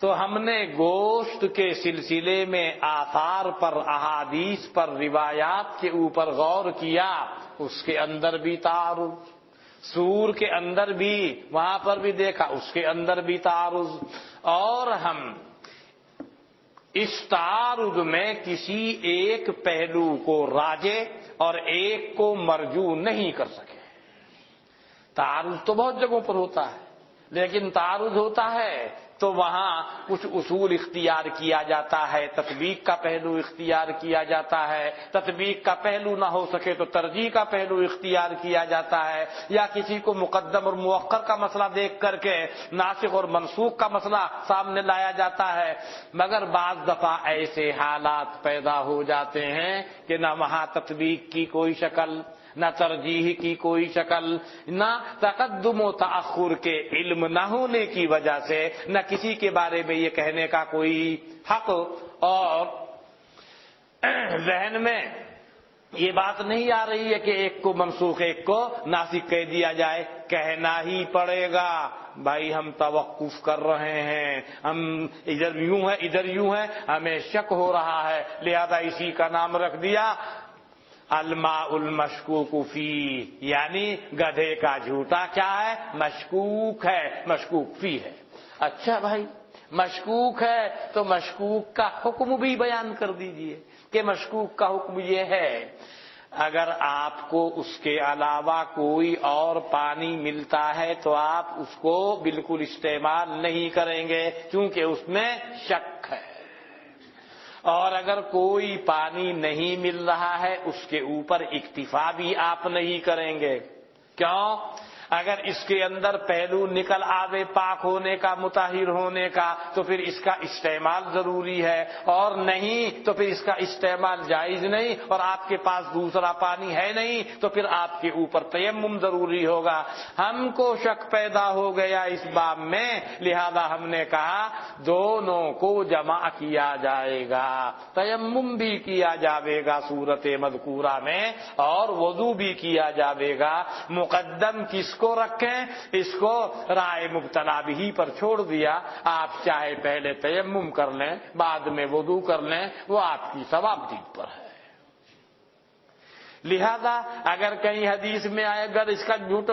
تو ہم نے گوشت کے سلسلے میں آثار پر، احادیث پر، روایات کے اوپر غور کیا، اس کے اندر بھی تعارض، سور کے اندر بھی، وہاں پر بھی دیکھا اس کے اندر بھی تعارض، اور ہم اس تعارض میں کسی ایک پہلو کو راجح اور ایک کو مرجوح نہیں کر سکے۔ تعارض تو بہت جگہوں پر ہوتا ہے، لیکن تعارض ہوتا ہے تو وہاں کچھ اصول اختیار کیا جاتا ہے، تطبیق کا پہلو اختیار کیا جاتا ہے، تطبیق کا پہلو نہ ہو سکے تو ترجیح کا پہلو اختیار کیا جاتا ہے، یا کسی کو مقدم اور مؤخر کا مسئلہ دیکھ کر کے ناسخ اور منسوخ کا مسئلہ سامنے لایا جاتا ہے۔ مگر بعض دفعہ ایسے حالات پیدا ہو جاتے ہیں کہ نہ وہاں تطبیق کی کوئی شکل، نہ ترجیح کی کوئی شکل، نہ تقدم و تأخر کے علم نہ ہونے کی وجہ سے، نہ کسی کے بارے میں یہ کہنے کا کوئی حق، اور ذہن میں یہ بات نہیں آ رہی ہے کہ ایک کو منسوخ ایک کو ناسخ کہہ دیا جائے۔ کہنا ہی پڑے گا بھائی ہم توقف کر رہے ہیں، ہم ادھر یوں ہے ادھر یوں ہے، ہمیں شک ہو رہا ہے، لہذا اسی کا نام رکھ دیا الماء المشکوک فیہ، یعنی گدھے کا جھوٹا کیا ہے؟ مشکوک ہے، مشکوک فی ہے۔ اچھا بھائی مشکوک ہے تو مشکوک کا حکم بھی بیان کر دیجئے کہ مشکوک کا حکم یہ ہے، اگر آپ کو اس کے علاوہ کوئی اور پانی ملتا ہے تو آپ اس کو بالکل استعمال نہیں کریں گے کیونکہ اس میں شک ہے، اور اگر کوئی پانی نہیں مل رہا ہے اس کے اوپر اکتفا بھی آپ نہیں کریں گے۔ کیوں؟ اگر اس کے اندر پہلو نکل آوے پاک ہونے کا، مطہر ہونے کا، تو پھر اس کا استعمال ضروری ہے، اور نہیں تو پھر اس کا استعمال جائز نہیں، اور آپ کے پاس دوسرا پانی ہے نہیں تو پھر آپ کے اوپر تیمم ضروری ہوگا۔ ہم کو شک پیدا ہو گیا اس باب میں، لہذا ہم نے کہا دونوں کو جمع کیا جائے گا، تیمم بھی کیا جائے گا صورت مذکورہ میں اور وضو بھی کیا جائے گا۔ مقدم کس کو رکھیں؟ اس کو رائے مبتلا بھی پر چھوڑ دیا، آپ چاہے پہلے تیمم کر لیں بعد میں وضو کر لیں، وہ آپ کی ثواب دید پر ہے۔ لہذا اگر کہیں حدیث میں آئے اگر اس کا جھوٹ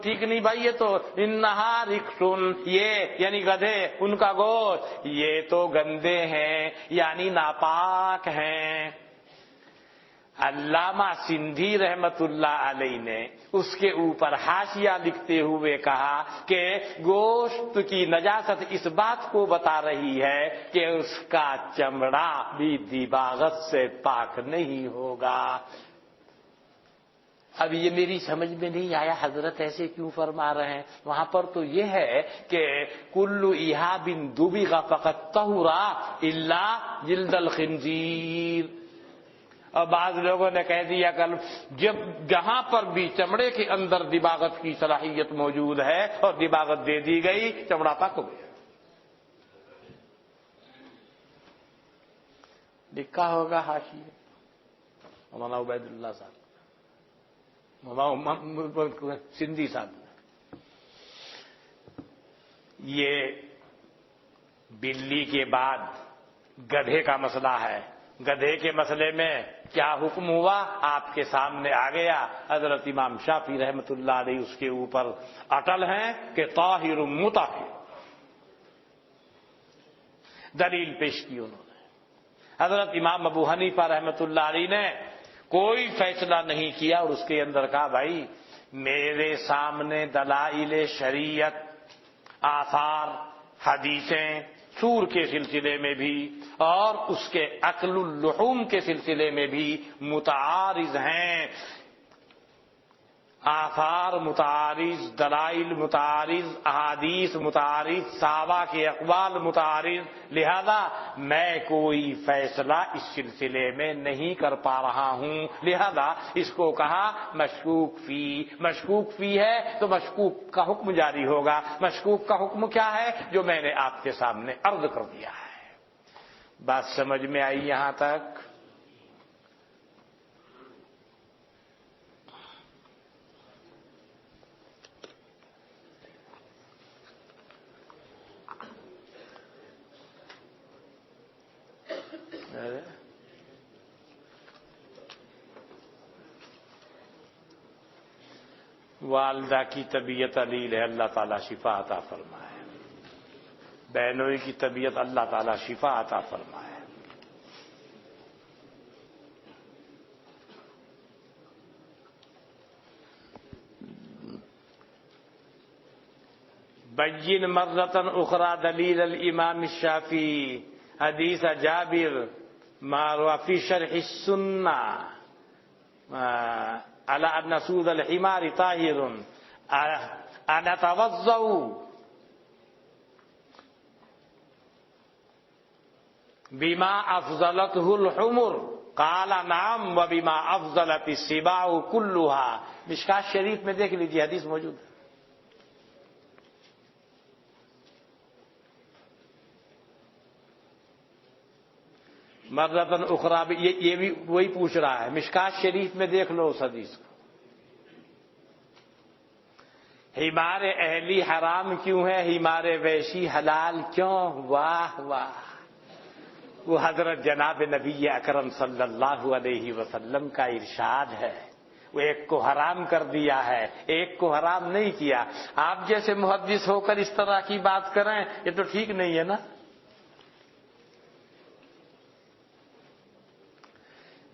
ٹھیک نہیں بھائی، یہ تو انہا رکسن، یہ یعنی گدھے، ان کا گوشت یہ تو گندے ہیں یعنی ناپاک ہیں۔ علامہ سندھی رحمت اللہ علیہ نے اس کے اوپر حاشیہ لکھتے ہوئے کہا کہ گوشت کی نجاست اس بات کو بتا رہی ہے کہ اس کا چمڑا بھی دیباغت سے پاک نہیں ہوگا۔ اب یہ میری سمجھ میں نہیں آیا حضرت ایسے کیوں فرما رہے ہیں؟ وہاں پر تو یہ ہے کہ کل ایہاب دبغ فقط طہر الا جلد الخنزیر، اور بعض لوگوں نے کہہ دیا کل جب جہاں پر بھی چمڑے کے اندر دباغت کی صلاحیت موجود ہے اور دباغت دے دی گئی، چمڑا پاک ہو گیا۔ لکھا ہوگا حاشیے مولانا عبید اللہ صاحب، سندھی صاحب۔ یہ بلی کے بعد گدھے کا مسئلہ ہے۔ گدھے کے مسئلے میں کیا حکم ہوا آپ کے سامنے آ گیا۔ حضرت امام شافعی رحمت اللہ علیہ اس کے اوپر اٹل ہیں کہ طاہر مطہر، دلیل پیش کی انہوں نے۔ حضرت امام ابو حنیفہ رحمت اللہ علیہ نے کوئی فیصلہ نہیں کیا اور اس کے اندر کہا بھائی میرے سامنے دلائل شریعت، آثار، حدیثیں سور کے سلسلے میں بھی اور اس کے اکل اللحوم کے سلسلے میں بھی متعارض ہیں، آثار متعارض، دلائل متعارض، احادیث متعارض، صحابہ کے اقوال متعارض، لہذا میں کوئی فیصلہ اس سلسلے میں نہیں کر پا رہا ہوں۔ لہذا اس کو کہا مشکوک فی، مشکوک فی ہے تو مشکوک کا حکم جاری ہوگا۔ مشکوک کا حکم کیا ہے؟ جو میں نے آپ کے سامنے عرض کر دیا ہے۔ بات سمجھ میں آئی یہاں تک؟ والدہ کی طبیعت علیل ہے، اللہ تعالیٰ شفا عطا فرمائے۔ بہنوئی کی طبیعت اللہ تعالیٰ شفا عطا فرمائے۔ بین مرتن اخرى دلیل الامام الشافعی حدیث جابر ما فی شرح السنہ على ان سود الحمار طاہر انا اتوضأ بما افضلته الحمر قال نعم وبما افضلت السباع كلها۔ مشکات شریف میں دیکھ لیجیے حدیث موجود ہے۔ مرتن اخرى یہ بھی وہی پوچھ رہا ہے، مشکات شریف میں دیکھ لو اس حدیث کو۔ ہمار اہلی حرام کیوں ہے، ہمار ویشی حلال کیوں؟ واہ واہ، وہ حضرت جناب نبی اکرم صلی اللہ علیہ وسلم کا ارشاد ہے۔ وہ ایک کو حرام کر دیا ہے، ایک کو حرام نہیں کیا۔ آپ جیسے محدث ہو کر اس طرح کی بات کریں یہ تو ٹھیک نہیں ہے نا۔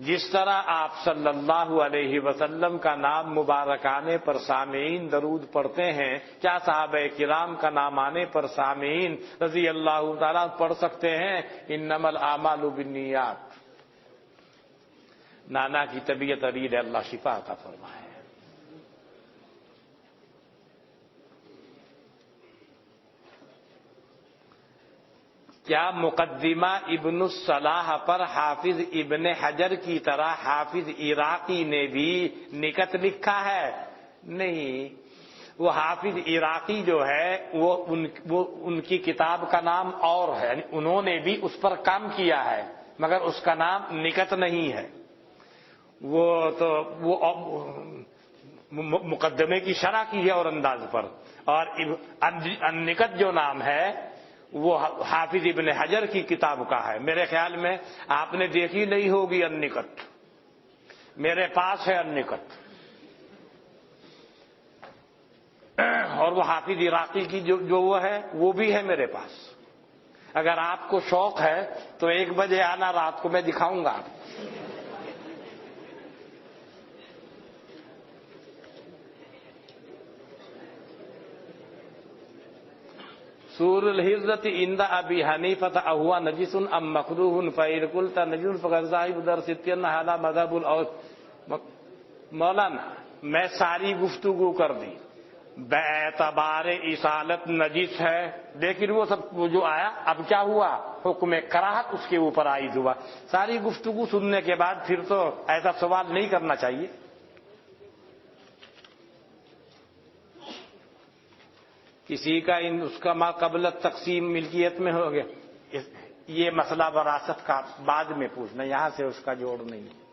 جس طرح آپ صلی اللہ علیہ وسلم کا نام مبارک آنے پر سامعین درود پڑھتے ہیں، کیا صحابہ کرام کا نام آنے پر سامعین رضی اللہ تعالیٰ پڑھ سکتے ہیں انما الاعمال بالنیات؟ نانا کی طبیعت علیل ہے، اللہ شفا عطا فرمائے۔ کیا مقدمہ ابن الصلاح پر حافظ ابن حجر کی طرح حافظ عراقی نے بھی نکت لکھا ہے؟ نہیں، وہ حافظ عراقی جو ہے وہ ان کی کتاب کا نام اور ہے، یعنی انہوں نے بھی اس پر کام کیا ہے مگر اس کا نام نکت نہیں ہے۔ وہ تو وہ مقدمے کی شرح کی ہے اور انداز پر، اور نکت جو نام ہے وہ حافظ ابن حجر کی کتاب کا ہے۔ میرے خیال میں آپ نے دیکھی نہیں ہوگی النکت، میرے پاس ہے النکت، اور وہ حافظ عراقی کی جو وہ ہے وہ بھی ہے میرے پاس۔ اگر آپ کو شوق ہے تو 1 بجے آنا، رات کو میں دکھاؤں گا۔ سور الحرت عند ابی حنیفہ اہوا نجس ام مکروہ فإن قلت نجس فقد ذهب در ستین هذا مذهب مولانا میں ساری گفتگو کر دی، باعتبار اصالت نجس ہے، لیکن وہ سب جو آیا اب کیا ہوا، حکم کراہت اس کے اوپر عائد ہوا۔ ساری گفتگو سننے کے بعد پھر تو ایسا سوال نہیں کرنا چاہیے۔ کسی کا اس کا ما قبل تقسیم ملکیت میں ہو گیا، یہ مسئلہ وراثت کا بعد میں پوچھنا، یہاں سے اس کا جوڑ نہیں۔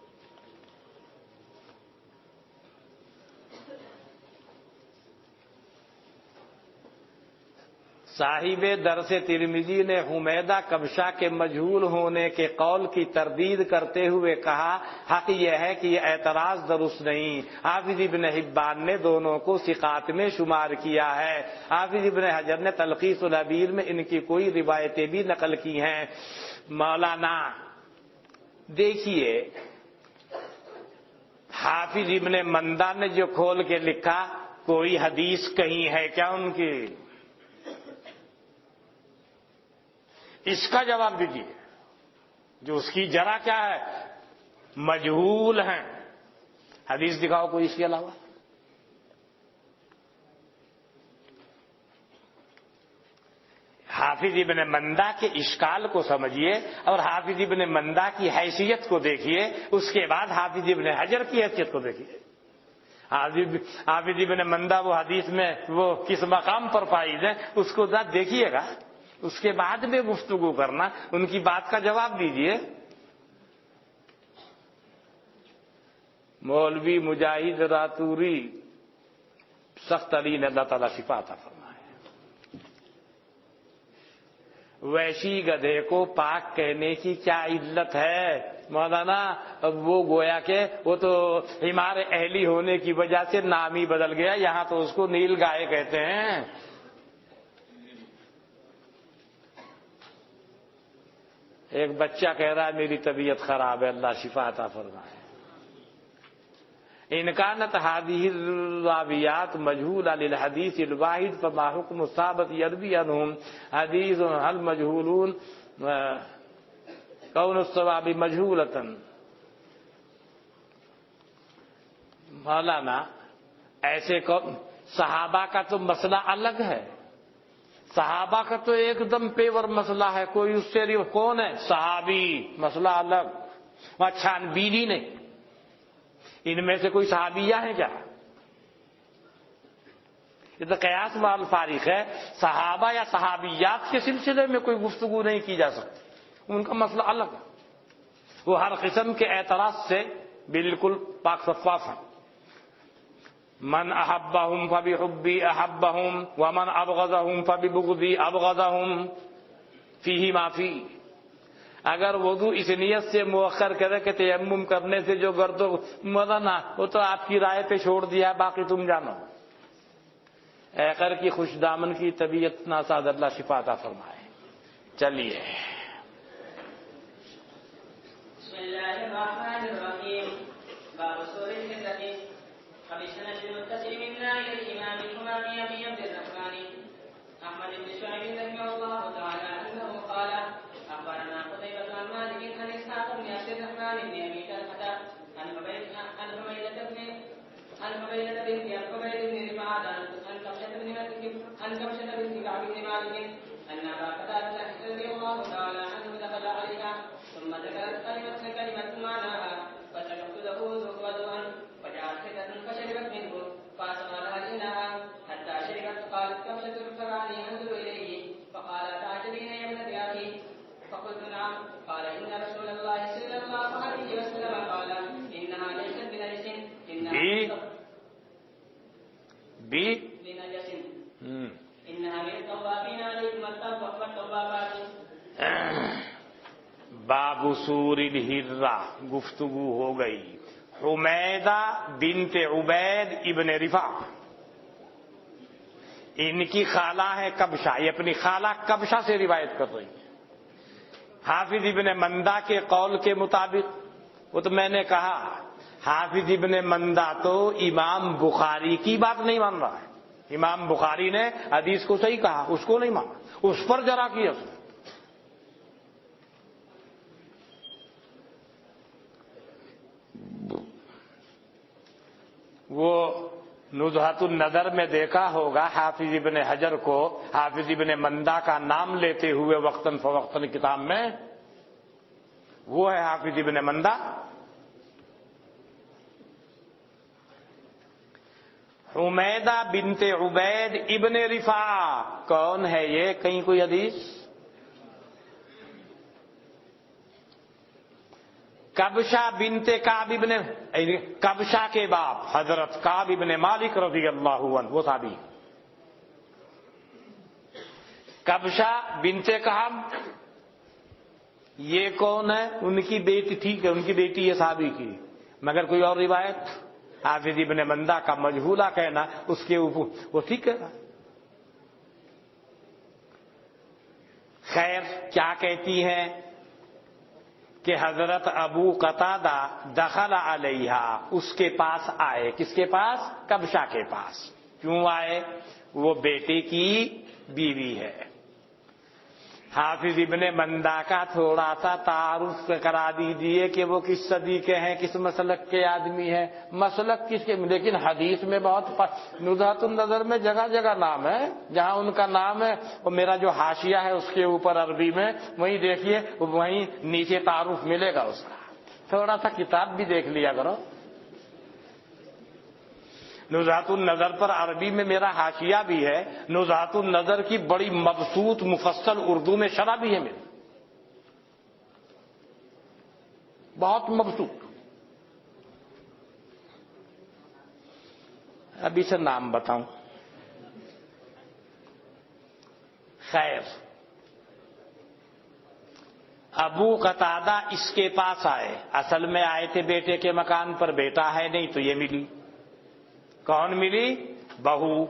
صاحب درس ترمذی نے حمیدہ کبشہ کے مجہول ہونے کے قول کی تردید کرتے ہوئے کہا حق یہ ہے کہ یہ اعتراض درست نہیں۔ حافظ ابن حبان نے دونوں کو ثقات میں شمار کیا ہے۔ حافظ ابن حجر نے تلخیص الحبیر میں ان کی کوئی روایتیں بھی نقل کی ہیں۔ مولانا دیکھیے، حافظ ابن مندہ نے جو کھول کے لکھا، کوئی حدیث کہیں ہے کیا ان کی؟ اس کا جواب دیجیے، جو اس کی جرا کیا ہے، مجہول ہیں، حدیث دکھاؤ کوئی اس کے علاوہ۔ حافظ ابن مندہ کے اشکال کو سمجھیے اور حافظ ابن مندہ کی حیثیت کو دیکھیے، اس کے بعد حافظ ابن حجر کی حیثیت کو دیکھیے۔ حافظ ابن مندہ وہ حدیث میں وہ کس مقام پر فائز ہے اس کو ذرا دیکھیے گا، اس کے بعد میں گفتگو کرنا، ان کی بات کا جواب دیجیے۔ مولوی مجاہد راتوری سخت علی نے اللہ تعالیٰ شفا عطا فرمائے، ویشی گدھے کو پاک کہنے کی کیا علت ہے مولانا؟ اب وہ گویا کہ وہ تو ہمارے اہلی ہونے کی وجہ سے نام ہی بدل گیا، یہاں تو اس کو نیل گائے کہتے ہیں۔ ایک بچہ کہہ رہا ہے میری طبیعت خراب ہے، اللہ شفا عطا فرمائے۔ ان کانت هذه الراویات مجهولة للحدیث الواحد فما حکم ثابت یروی عنهم حدیث هل مجهولون کون الصواب مجهولة۔ مولانا ایسے صحابہ کا تو مسئلہ الگ ہے، صحابہ کا تو ایک دم پیور مسئلہ ہے، کوئی اس سے کون ہے صحابی، مسئلہ الگ، وہاں چھان بینی نہیں۔ ان میں سے کوئی صحابیہ ہیں کیا؟ یہ تو قیاس مال فارق ہے، صحابہ یا صحابیات کے سلسلے میں کوئی گفتگو نہیں کی جا سکتی، ان کا مسئلہ الگ ہے، وہ ہر قسم کے اعتراض سے بالکل پاک صفاف ہیں۔ من احبہم فبحبی احبہم ومن ابغضہم فببغضی ابغضہم فیہ ما فی۔ اگر وضو اس نیت سے مؤخر کرے کہ تیمم کرنے سے جو گرد و مولانا وہ تو آپ کی رائے پہ چھوڑ دیا ہے، باقی تم جانو۔ ایقر کی خوش دامن کی طبیعت ناساز اللہ شفا عطا فرمائے۔ چلیے بسم اللہ الرحمن الرحیم۔ باب سور الحرة قد استند المتصل من ذلك الامام الامامي ابي عبد الرحمن احمد بن شعيب رحمه الله تعالى انه قال اخبرنا قتيبة عن مالك عن اسحاق بن عبد الرحمن بن ابي طلحة عن حميدة بنت عن حميد بن رفاعة عن كبشة بنت كعب بن مالك أن أبا قتادة رضي الله تعالى عنه دخل عليها ثم ذكرت كلمة معناها فسكت له وضوءا وجاءت حدة فشربت منه فأسقى لها الإناء حتى شربت قالت كبشة فراني أنظر إليه فقال تعجبين يا ابنة أخي فقلت نعم قال إن رسول الله صلى الله عليه وسلم قال إنها ليست بنجس بنجس إنها من الطوافين عليكم والطوافات. باب سور الہرہ گفتگو ہو گئی. حمیدہ بنت عبید ابن رفاع ان کی خالہ ہے کبشہ، یہ اپنی خالہ کبشہ سے روایت کر رہی ہے. حافظ ابن مندہ کے قول کے مطابق، وہ تو میں نے کہا حافظ ابن مندہ تو امام بخاری کی بات نہیں مان رہا ہے. امام بخاری نے حدیث کو صحیح کہا، اس کو نہیں مانا، اس پر جرا کیا اس نے. وہ نزہۃ النظر میں دیکھا ہوگا حافظ ابن حجر کو حافظ ابن مندہ کا نام لیتے ہوئے وقتاً فوقتاً کتاب میں، وہ ہے حافظ ابن مندہ. حمیدہ بنت عبید ابن رفاع کون ہے یہ؟ کہیں کوئی حدیث؟ کبشہ بنت کعب ابن، کبشہ کے باپ حضرت کعب ابن مالک رضی اللہ عنہ، وہ صحابی. کبشہ بنت کعب یہ کون ہے؟ ان کی بیٹی، ٹھیک ہے ان کی بیٹی ہے صحابی کی، مگر کوئی اور روایت حافظ ابن مندہ کا مجہولہ کہنا اس کے اوپر وہ ٹھیک ہے. خیر کیا کہتی ہیں کہ حضرت ابو قتادہ دخل علیہا، اس کے پاس آئے. کس کے پاس؟ کبشہ کے پاس. کیوں آئے؟ وہ بیٹے کی بیوی ہے. حافظ ابن مندہ کا تھوڑا سا تعارف کرا دیجئے کہ وہ کس صدی کے ہیں، کس مسلک کے آدمی ہیں. مسلک کس کے؟ لیکن حدیث میں بہت نزہۃ النظر میں جگہ جگہ نام ہے، جہاں ان کا نام ہے وہ میرا جو حاشیہ ہے اس کے اوپر عربی میں وہیں دیکھیے، وہیں نیچے تعارف ملے گا اس کا. تھوڑا سا کتاب بھی دیکھ لیا کرو. نزہۃ النظر پر عربی میں میرا حاشیہ بھی ہے. نزہۃ النظر کی بڑی مبسوط مفصل اردو میں شرح بھی ہے میری، بہت مبسوط. ابھی سے نام بتاؤں. خیر ابو قتادہ اس کے پاس آئے. اصل میں آئے تھے بیٹے کے مکان پر، بیٹا ہے نہیں تو یہ ملی. کون ملی؟ بہو.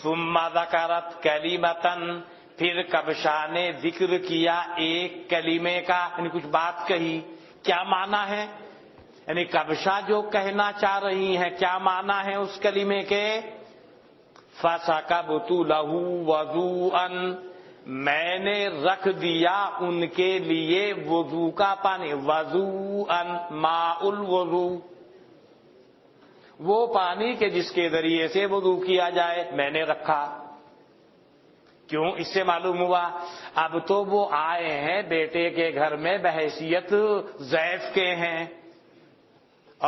ثم ذکرت کلمتن، پھر کبشہ نے ذکر کیا ایک کلمے کا، یعنی کچھ بات کہی. کیا معنی ہے؟ یعنی کبشہ جو کہنا چاہ رہی ہیں کیا معنی ہے اس کلمے کے؟ فَسَكَبْتُ لَهُ وَضُوءًا، میں نے رکھ دیا ان کے لیے وضو کا پانی. وضوءً ماء الوضو، وہ پانی کے جس کے ذریعے سے وضو کیا جائے میں نے رکھا. کیوں؟ اس سے معلوم ہوا اب تو وہ آئے ہیں بیٹے کے گھر میں بحیثیت ضیف کے ہیں،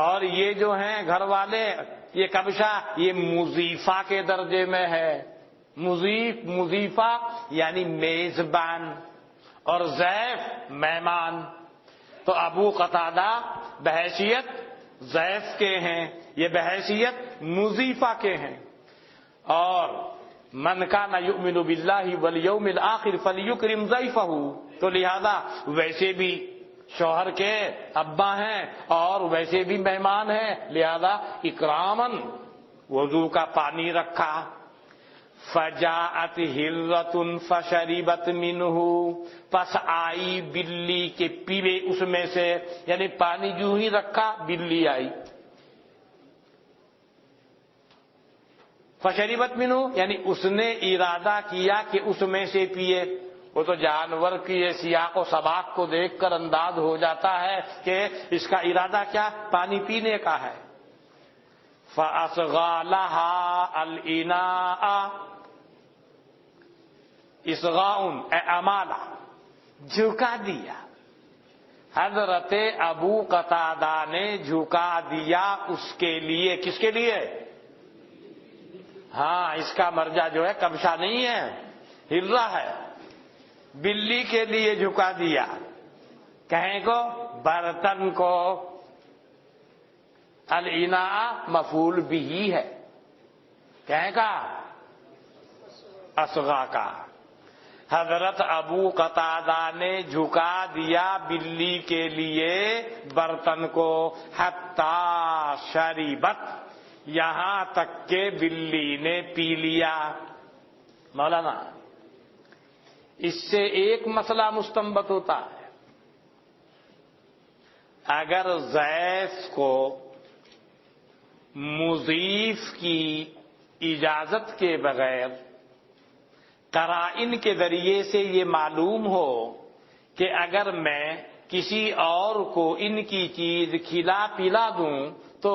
اور یہ جو ہیں گھر والے یہ کبشہ یہ مضیفہ کے درجے میں ہے. مضیفہ یعنی میزبان اور ضیف مہمان. تو ابو قتادہ بحیثیت ضیف کے ہیں، یہ بحیثیت مضیفہ کے ہیں. اور من کان یؤمن باللہ والیوم الآخر فلیکرم ضیفہ، تو لہذا ویسے بھی شوہر کے ابا ہیں اور ویسے بھی مہمان ہیں، لہذا اکرامن وضو کا پانی رکھا. فجاءت ہرۃ فشربت منہ، پس آئی بلی کے پیوے اس میں سے، یعنی پانی جو ہی رکھا بلی آئی. فشربت منہ یعنی اس نے ارادہ کیا کہ اس میں سے پیے. وہ تو جانور کی سیاق و سباق کو دیکھ کر انداز ہو جاتا ہے کہ اس کا ارادہ کیا پانی پینے کا ہے. فَأَصْغَى لَهَا الْإِنَاءَ، اسغاؤن اے امالا، جھکا دیا۔ حضرت ابو قتادہ نے جھکا دیا اس کے لیے، کس کے لیے؟ ہاں، اس کا مرجع جو ہے کبشہ نہیں ہے، ہرہ ہے، بلی کے لیے جھکا دیا۔ کہیں کو؟ برتن کو۔ الاناء مفعول بھی ہے، کہیں کا؟ اصغا کا۔ حضرت ابو قتادہ نے جھکا دیا بلی کے لیے برتن کو، حتی شربت، یہاں تک کہ بلی نے پی لیا۔ مولانا، اس سے ایک مسئلہ مستنبط ہوتا ہے، اگر ضیف کو مضیف کی اجازت کے بغیر قرائن کے ذریعے سے یہ معلوم ہو کہ اگر میں کسی اور کو ان کی چیز کھلا پلا دوں تو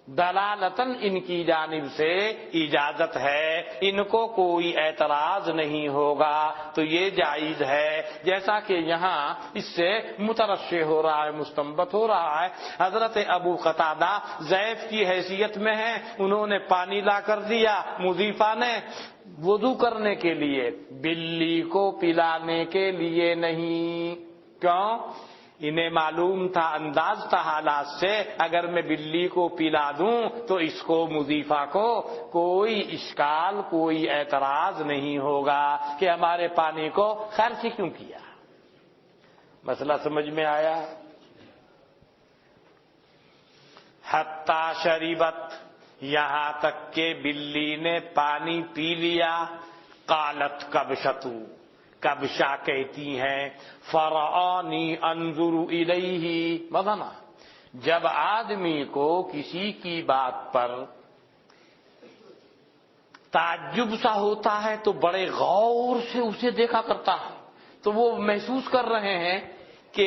دلالتاً ان کی جانب سے اجازت ہے، ان کو کوئی اعتراض نہیں ہوگا، تو یہ جائز ہے۔ جیسا کہ یہاں اس سے مترشح ہو رہا ہے، مستنبط ہو رہا ہے، حضرت ابو قتادہ ضیف کی حیثیت میں ہیں، انہوں نے پانی لا کر دیا، مضیفہ نے وضو کرنے کے لیے، بلی کو پلانے کے لیے نہیں۔ کیوں؟ انہیں معلوم تھا، انداز تھا حالات سے، اگر میں بلی کو پلا دوں تو اس کو مضیفہ کو کوئی اشکال، کوئی اعتراض نہیں ہوگا کہ ہمارے پانی کو خرچ کیوں کیا۔ مسئلہ سمجھ میں آیا؟ حتی شریبت، یہاں تک کہ بلی نے پانی پی لیا۔ قالت کبشتو، کبشہ کہتی ہیں، فرعانی انظر الیہ، مثلا جب آدمی کو کسی کی بات پر تعجب سا ہوتا ہے تو بڑے غور سے اسے دیکھا کرتا ہے، تو وہ محسوس کر رہے ہیں کہ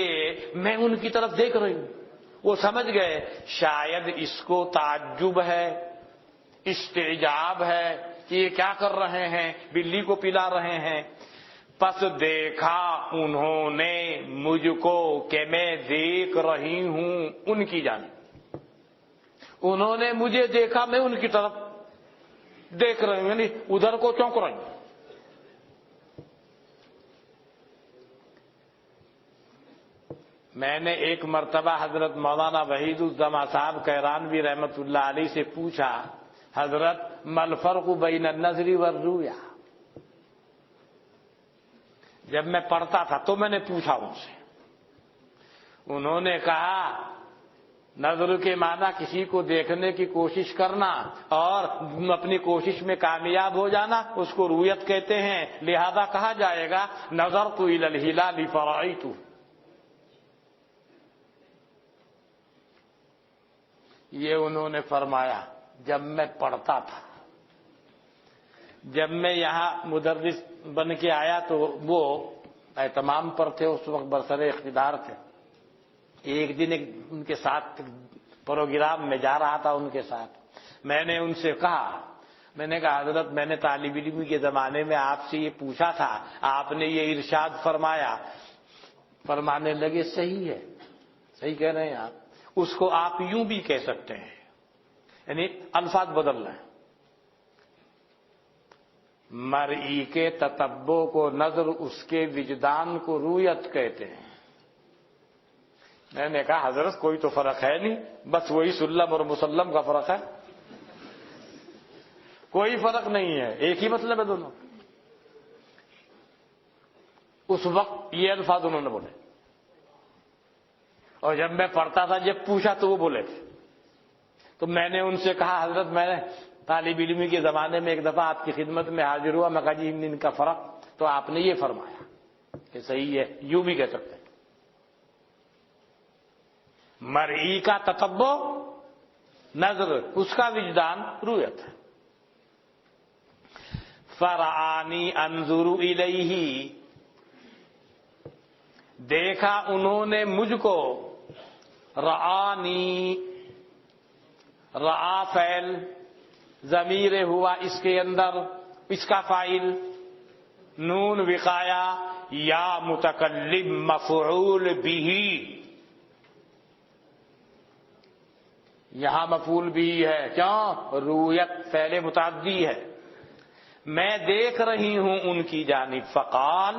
میں ان کی طرف دیکھ رہی ہوں، وہ سمجھ گئے شاید اس کو تعجب ہے، استعجاب ہے کہ یہ کیا کر رہے ہیں، بلی کو پلا رہے ہیں۔ پس دیکھا انہوں نے مجھ کو کہ میں دیکھ رہی ہوں ان کی جانب، انہوں نے مجھے دیکھا، میں ان کی طرف دیکھ رہی ہوں، یعنی ادھر کو چونک رہی ہوں۔ میں نے ایک مرتبہ حضرت مولانا وحید الزما صاحب کیرانوی رحمت اللہ علیہ سے پوچھا، حضرت ما الفرق بین النظر والرؤیا؟ جب میں پڑھتا تھا تو میں نے پوچھا ان سے، انہوں نے کہا نظر کے معنی کسی کو دیکھنے کی کوشش کرنا اور اپنی کوشش میں کامیاب ہو جانا، اس کو رؤیت کہتے ہیں، لہذا کہا جائے گا نظرت الی الہلال فرأیتہ۔ یہ انہوں نے فرمایا جب میں پڑھتا تھا، جب میں یہاں مدرس بن کے آیا تو وہ اہتمام پر تھے، اس وقت برسر اقتدار تھے۔ ایک دن ان کے ساتھ پروگرام میں جا رہا تھا، ان کے ساتھ میں نے ان سے کہا، میں نے کہا حضرت میں نے طالب علم کے زمانے میں آپ سے یہ پوچھا تھا، آپ نے یہ ارشاد فرمایا۔ فرمانے لگے صحیح ہے، صحیح کہہ رہے ہیں آپ، اس کو آپ یوں بھی کہہ سکتے ہیں، یعنی الفاظ بدل رہے ہیں۔ مرئی کے تتبع کو نظر، اس کے وجدان کو رؤیت کہتے ہیں۔ میں نے کہا حضرت کوئی تو فرق ہے نہیں، بس وہی سلم اور مسلم کا فرق ہے، کوئی فرق نہیں ہے، ایک ہی مطلب ہے دونوں۔ اس وقت یہ الفاظ انہوں نے بولے، اور جب میں پڑھتا تھا جب پوچھا تو وہ بولے تھے، تو میں نے ان سے کہا حضرت میں نے طالب علمی کے زمانے میں ایک دفعہ آپ کی خدمت میں حاضر ہوا، میں کہا جی ان کا فرق، تو آپ نے یہ فرمایا کہ صحیح ہے، یوں بھی کہہ سکتے ہیں۔ مرئی کا تتبع نظر، اس کا وجدان رؤیت ہے۔ فرعانی انظر الیہ، دیکھا انہوں نے مجھ کو، رعانی، رعا فعل ضمیر ہوا اس کے اندر، اس کا فاعل نون وقایا یا متکلم مفعول بھی، یہاں مفعول بھی ہے، کیوں؟ رویت فعل متعدی ہے، میں دیکھ رہی ہوں ان کی جانب۔ فقال،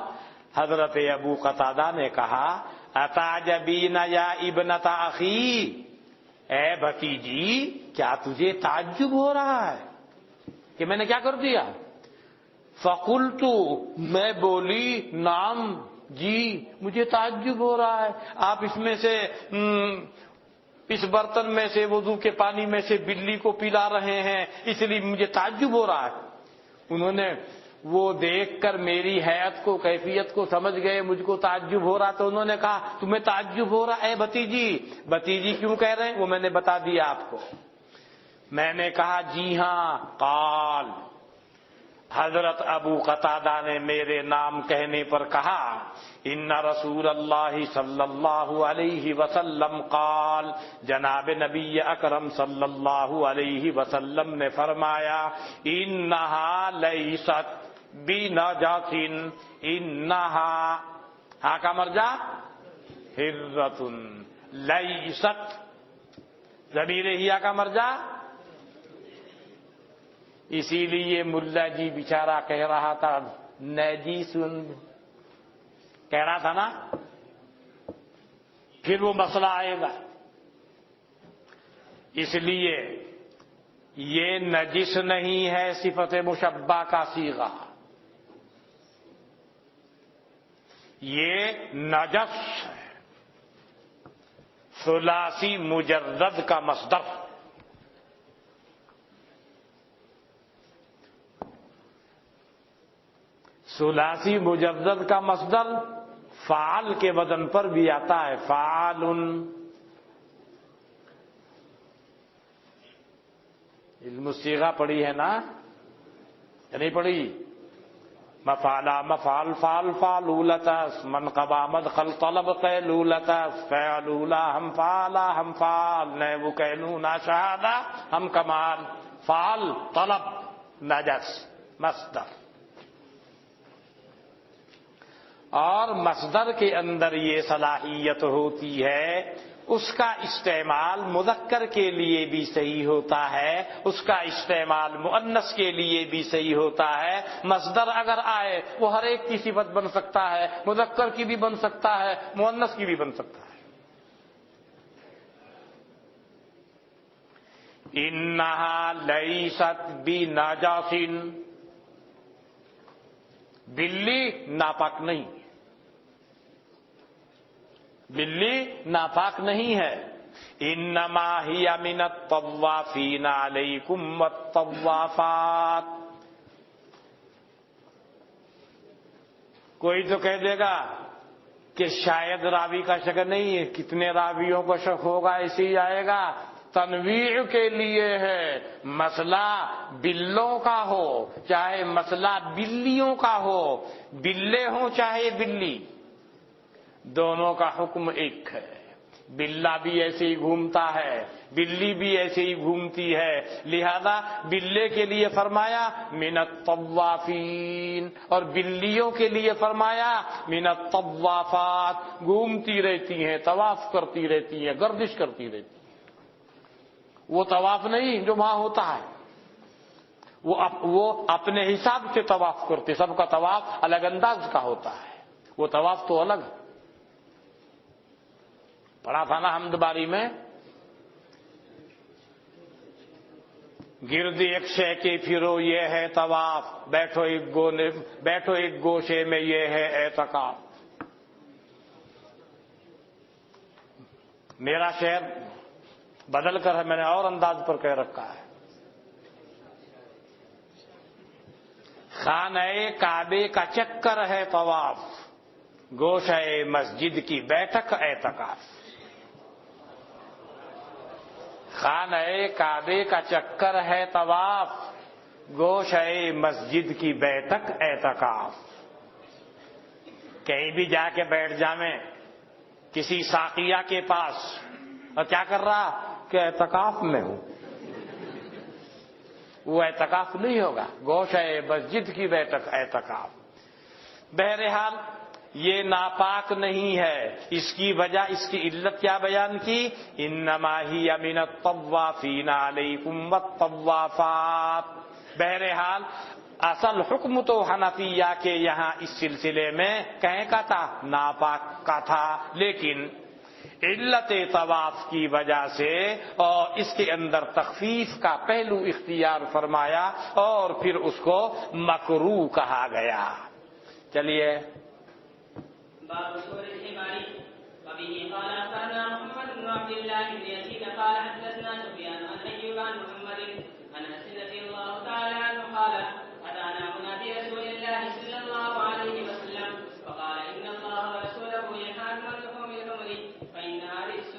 حضرت ابو قتادہ نے کہا، اتعجبین یا ابنت اخی، اے بھتیجی کیا تجھے تعجب ہو رہا ہے کہ میں نے کیا کر دیا؟ فقلت، میں بولی، نعم، جی مجھے تعجب ہو رہا ہے، آپ اس میں سے اس برتن میں سے وضو کے پانی میں سے بلی کو پلا رہے ہیں، اس لیے مجھے تعجب ہو رہا ہے۔ انہوں نے وہ دیکھ کر میری حیت کو، کیفیت کو سمجھ گئے، مجھ کو تعجب ہو رہا، تو انہوں نے کہا تمہیں تعجب ہو رہا اے بھتیجی؟ بھتیجی کیوں کہہ رہے ہیں وہ میں نے بتا دیا آپ کو۔ میں نے کہا جی ہاں۔ قال، حضرت ابو قتادہ نے میرے نام کہنے پر کہا، ان رسول اللہ صلی اللہ علیہ وسلم قال، جناب نبی اکرم صلی اللہ علیہ وسلم نے فرمایا، انہا لیست بنجس، انہا، ہاں کا مرجع ہرۃ، لیست ضمیر ہیا کا مرجع، اسی لیے ملا جی بیچارہ کہہ رہا تھا نجیسن، کہہ رہا تھا نا، پھر وہ مسئلہ آئے گا۔ اس لیے یہ نجس نہیں ہے، صفت مشبہ کا صیغہ، یہ نجس ہے، ثلاثی مجرد کا مصدر، ثلاثی مجرد کا مصدر فعال کے وزن پر بھی آتا ہے، فعال۔ علم الصیغہ پڑھی ہے نا یا نہیں پڑھی؟ مفعلا مفعل فعل فعلولتس، منقبہ مدخل طلب قیلولتس، فعلولا ہم فعلا ہم فعل، نیبو قیلونا شہادہ ہم کمال، فعل طلب نجس مصدر۔ اور مصدر کے اندر یہ صلاحیت ہوتی ہے، اس کا استعمال مذکر کے لیے بھی صحیح ہوتا ہے، اس کا استعمال مؤنث کے لیے بھی صحیح ہوتا ہے۔ مصدر اگر آئے وہ ہر ایک کی صفت بن سکتا ہے، مذکر کی بھی بن سکتا ہے، مؤنث کی بھی بن سکتا ہے۔ انہا لیست بنجس، بلی ناپاک نہیں، بلی ناپاک نہیں ہے۔ انما ہی من الطوافین علیکم والطوافات، کوئی تو کہہ دے گا کہ شاید راوی کا شک نہیں ہے، کتنے راویوں کو شک ہوگا، اسی آئے گا۔ تنویع کے لیے ہے، مسئلہ بلوں کا ہو چاہے مسئلہ بلیوں کا ہو، بلے ہوں چاہے بلی، دونوں کا حکم ایک ہے۔ بلہ بھی ایسے ہی گھومتا ہے، بلی بھی ایسے ہی گھومتی ہے، لہذا بلے کے لیے فرمایا من الطوافین، اور بلیوں کے لیے فرمایا من الطوافات، گھومتی رہتی ہیں، طواف کرتی رہتی ہیں، گردش کرتی رہتی ہیں۔ وہ طواف نہیں جو وہاں ہوتا ہے، وہ اپنے حساب سے طواف کرتے، سب کا طواف الگ انداز کا ہوتا ہے، وہ طواف تو الگ ہے۔ پڑھا تھا نا حمد باری میں، گرد ایک شے کے پھرو یہ ہے طواف، بیٹھو ایک گوشے میں یہ ہے اعتکاف۔ میرا شعر بدل کر ہے، میں نے اور انداز پر کہہ رکھا ہے۔ خانہ کعبے کا چکر ہے طواف، گوشہ مسجد کی بیٹھک اعتکاف۔ خانہ کعبے کا چکر ہے طواف، گوشہ مسجد کی بیٹھک اعتکاف۔ کہیں بھی جا کے بیٹھ جائیں کسی ساقیہ کے پاس، اور کیا کر رہا کہ اعتکاف میں ہوں، وہ اعتکاف نہیں ہوگا، گوشہ مسجد کی بیٹھک اعتکاف۔ بہرحال یہ ناپاک نہیں ہے. اس کی وجہ، اس کی علت کیا بیان کی؟ انما ہی من الطوافین علیکم والطوافات. بہرحال اصل حکم تو حنفیہ کے یہاں اس سلسلے میں کہیں کا تھا؟ ناپاک کا تھا، لیکن علت طواف کی وجہ سے اور اس کے اندر تخفیف کا پہلو اختیار فرمایا اور پھر اس کو مکروہ کہا گیا. چلیے. باب سور الحمار وبه قال اخبرنا محمد بن عبد الله بن يزيد قال حدثنا سفيان عن ايوب عن محمد عن انس رضي الله تعالى عنه قال اتانا منادي رسول الله صلى الله عليه وسلم فقال ان الله ورسوله ينهاكم عن لحوم الحمر فانها رجس.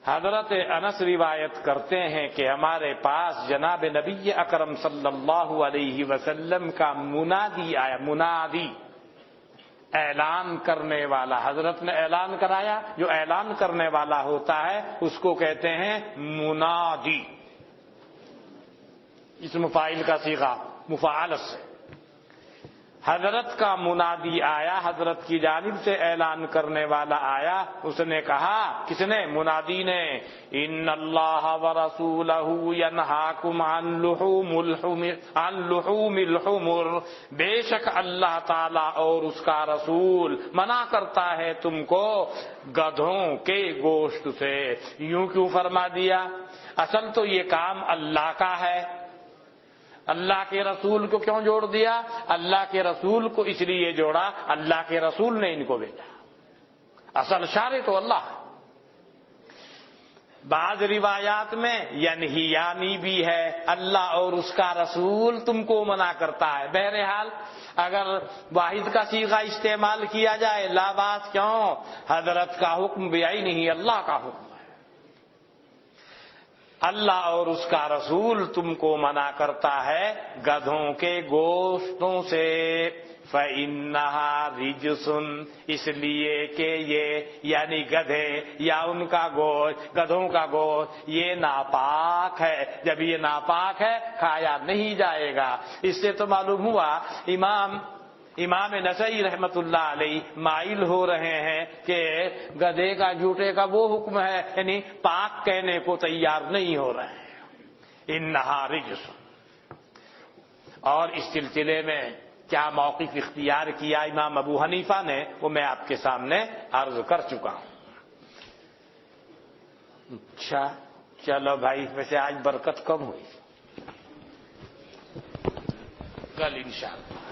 حضرت انس روایت کرتے ہیں کہ ہمارے پاس جناب نبی اکرم صلی اللہ علیہ وسلم کا منادی آیا. منادی اعلان کرنے والا. حضرت نے اعلان کرایا. جو اعلان کرنے والا ہوتا ہے اس کو کہتے ہیں منادی. اسم فاعل کا صیغہ مفعل سے. حضرت کا منادی آیا، حضرت کی جانب سے اعلان کرنے والا آیا. اس نے کہا، کس نے؟ منادی نے، ان اللہ ورسولہ ینہاکم عن لحوم الحمر. بے شک اللہ تعالی اور اس کا رسول منع کرتا ہے تم کو گدھوں کے گوشت سے. یوں کیوں فرما دیا؟ اصل تو یہ کام اللہ کا ہے. اللہ کے رسول کو کیوں جوڑ دیا؟ اللہ کے رسول کو اس لیے جوڑا، اللہ کے رسول نے ان کو بھیجا. اصل شارع تو اللہ ہے. بعض روایات میں ینہیانی بھی ہے، اللہ اور اس کا رسول تم کو منع کرتا ہے. بہرحال اگر واحد کا صیغہ استعمال کیا جائے لا باس. کیوں؟ حضرت کا حکم بعینہ اللہ کا حکم. اللہ اور اس کا رسول تم کو منع کرتا ہے گدھوں کے گوشتوں سے. فَإِنَّهَا رِجْسٌ، اس لیے کہ یہ یعنی گدھے یا ان کا گوشت، گدھوں کا گوشت یہ ناپاک ہے. جب یہ ناپاک ہے کھایا نہیں جائے گا. اس سے تو معلوم ہوا امام نسائی رحمت اللہ علیہ مائل ہو رہے ہیں کہ گدھے کا جھوٹے کا وہ حکم ہے، یعنی پاک کہنے کو تیار نہیں ہو رہے ہیں. انہا رجس. اور اس سلسلے میں کیا موقف اختیار کیا امام ابو حنیفہ نے وہ میں آپ کے سامنے عرض کر چکا ہوں. اچھا چلو بھائی، ویسے آج برکت کم ہوئی، کل انشاءاللہ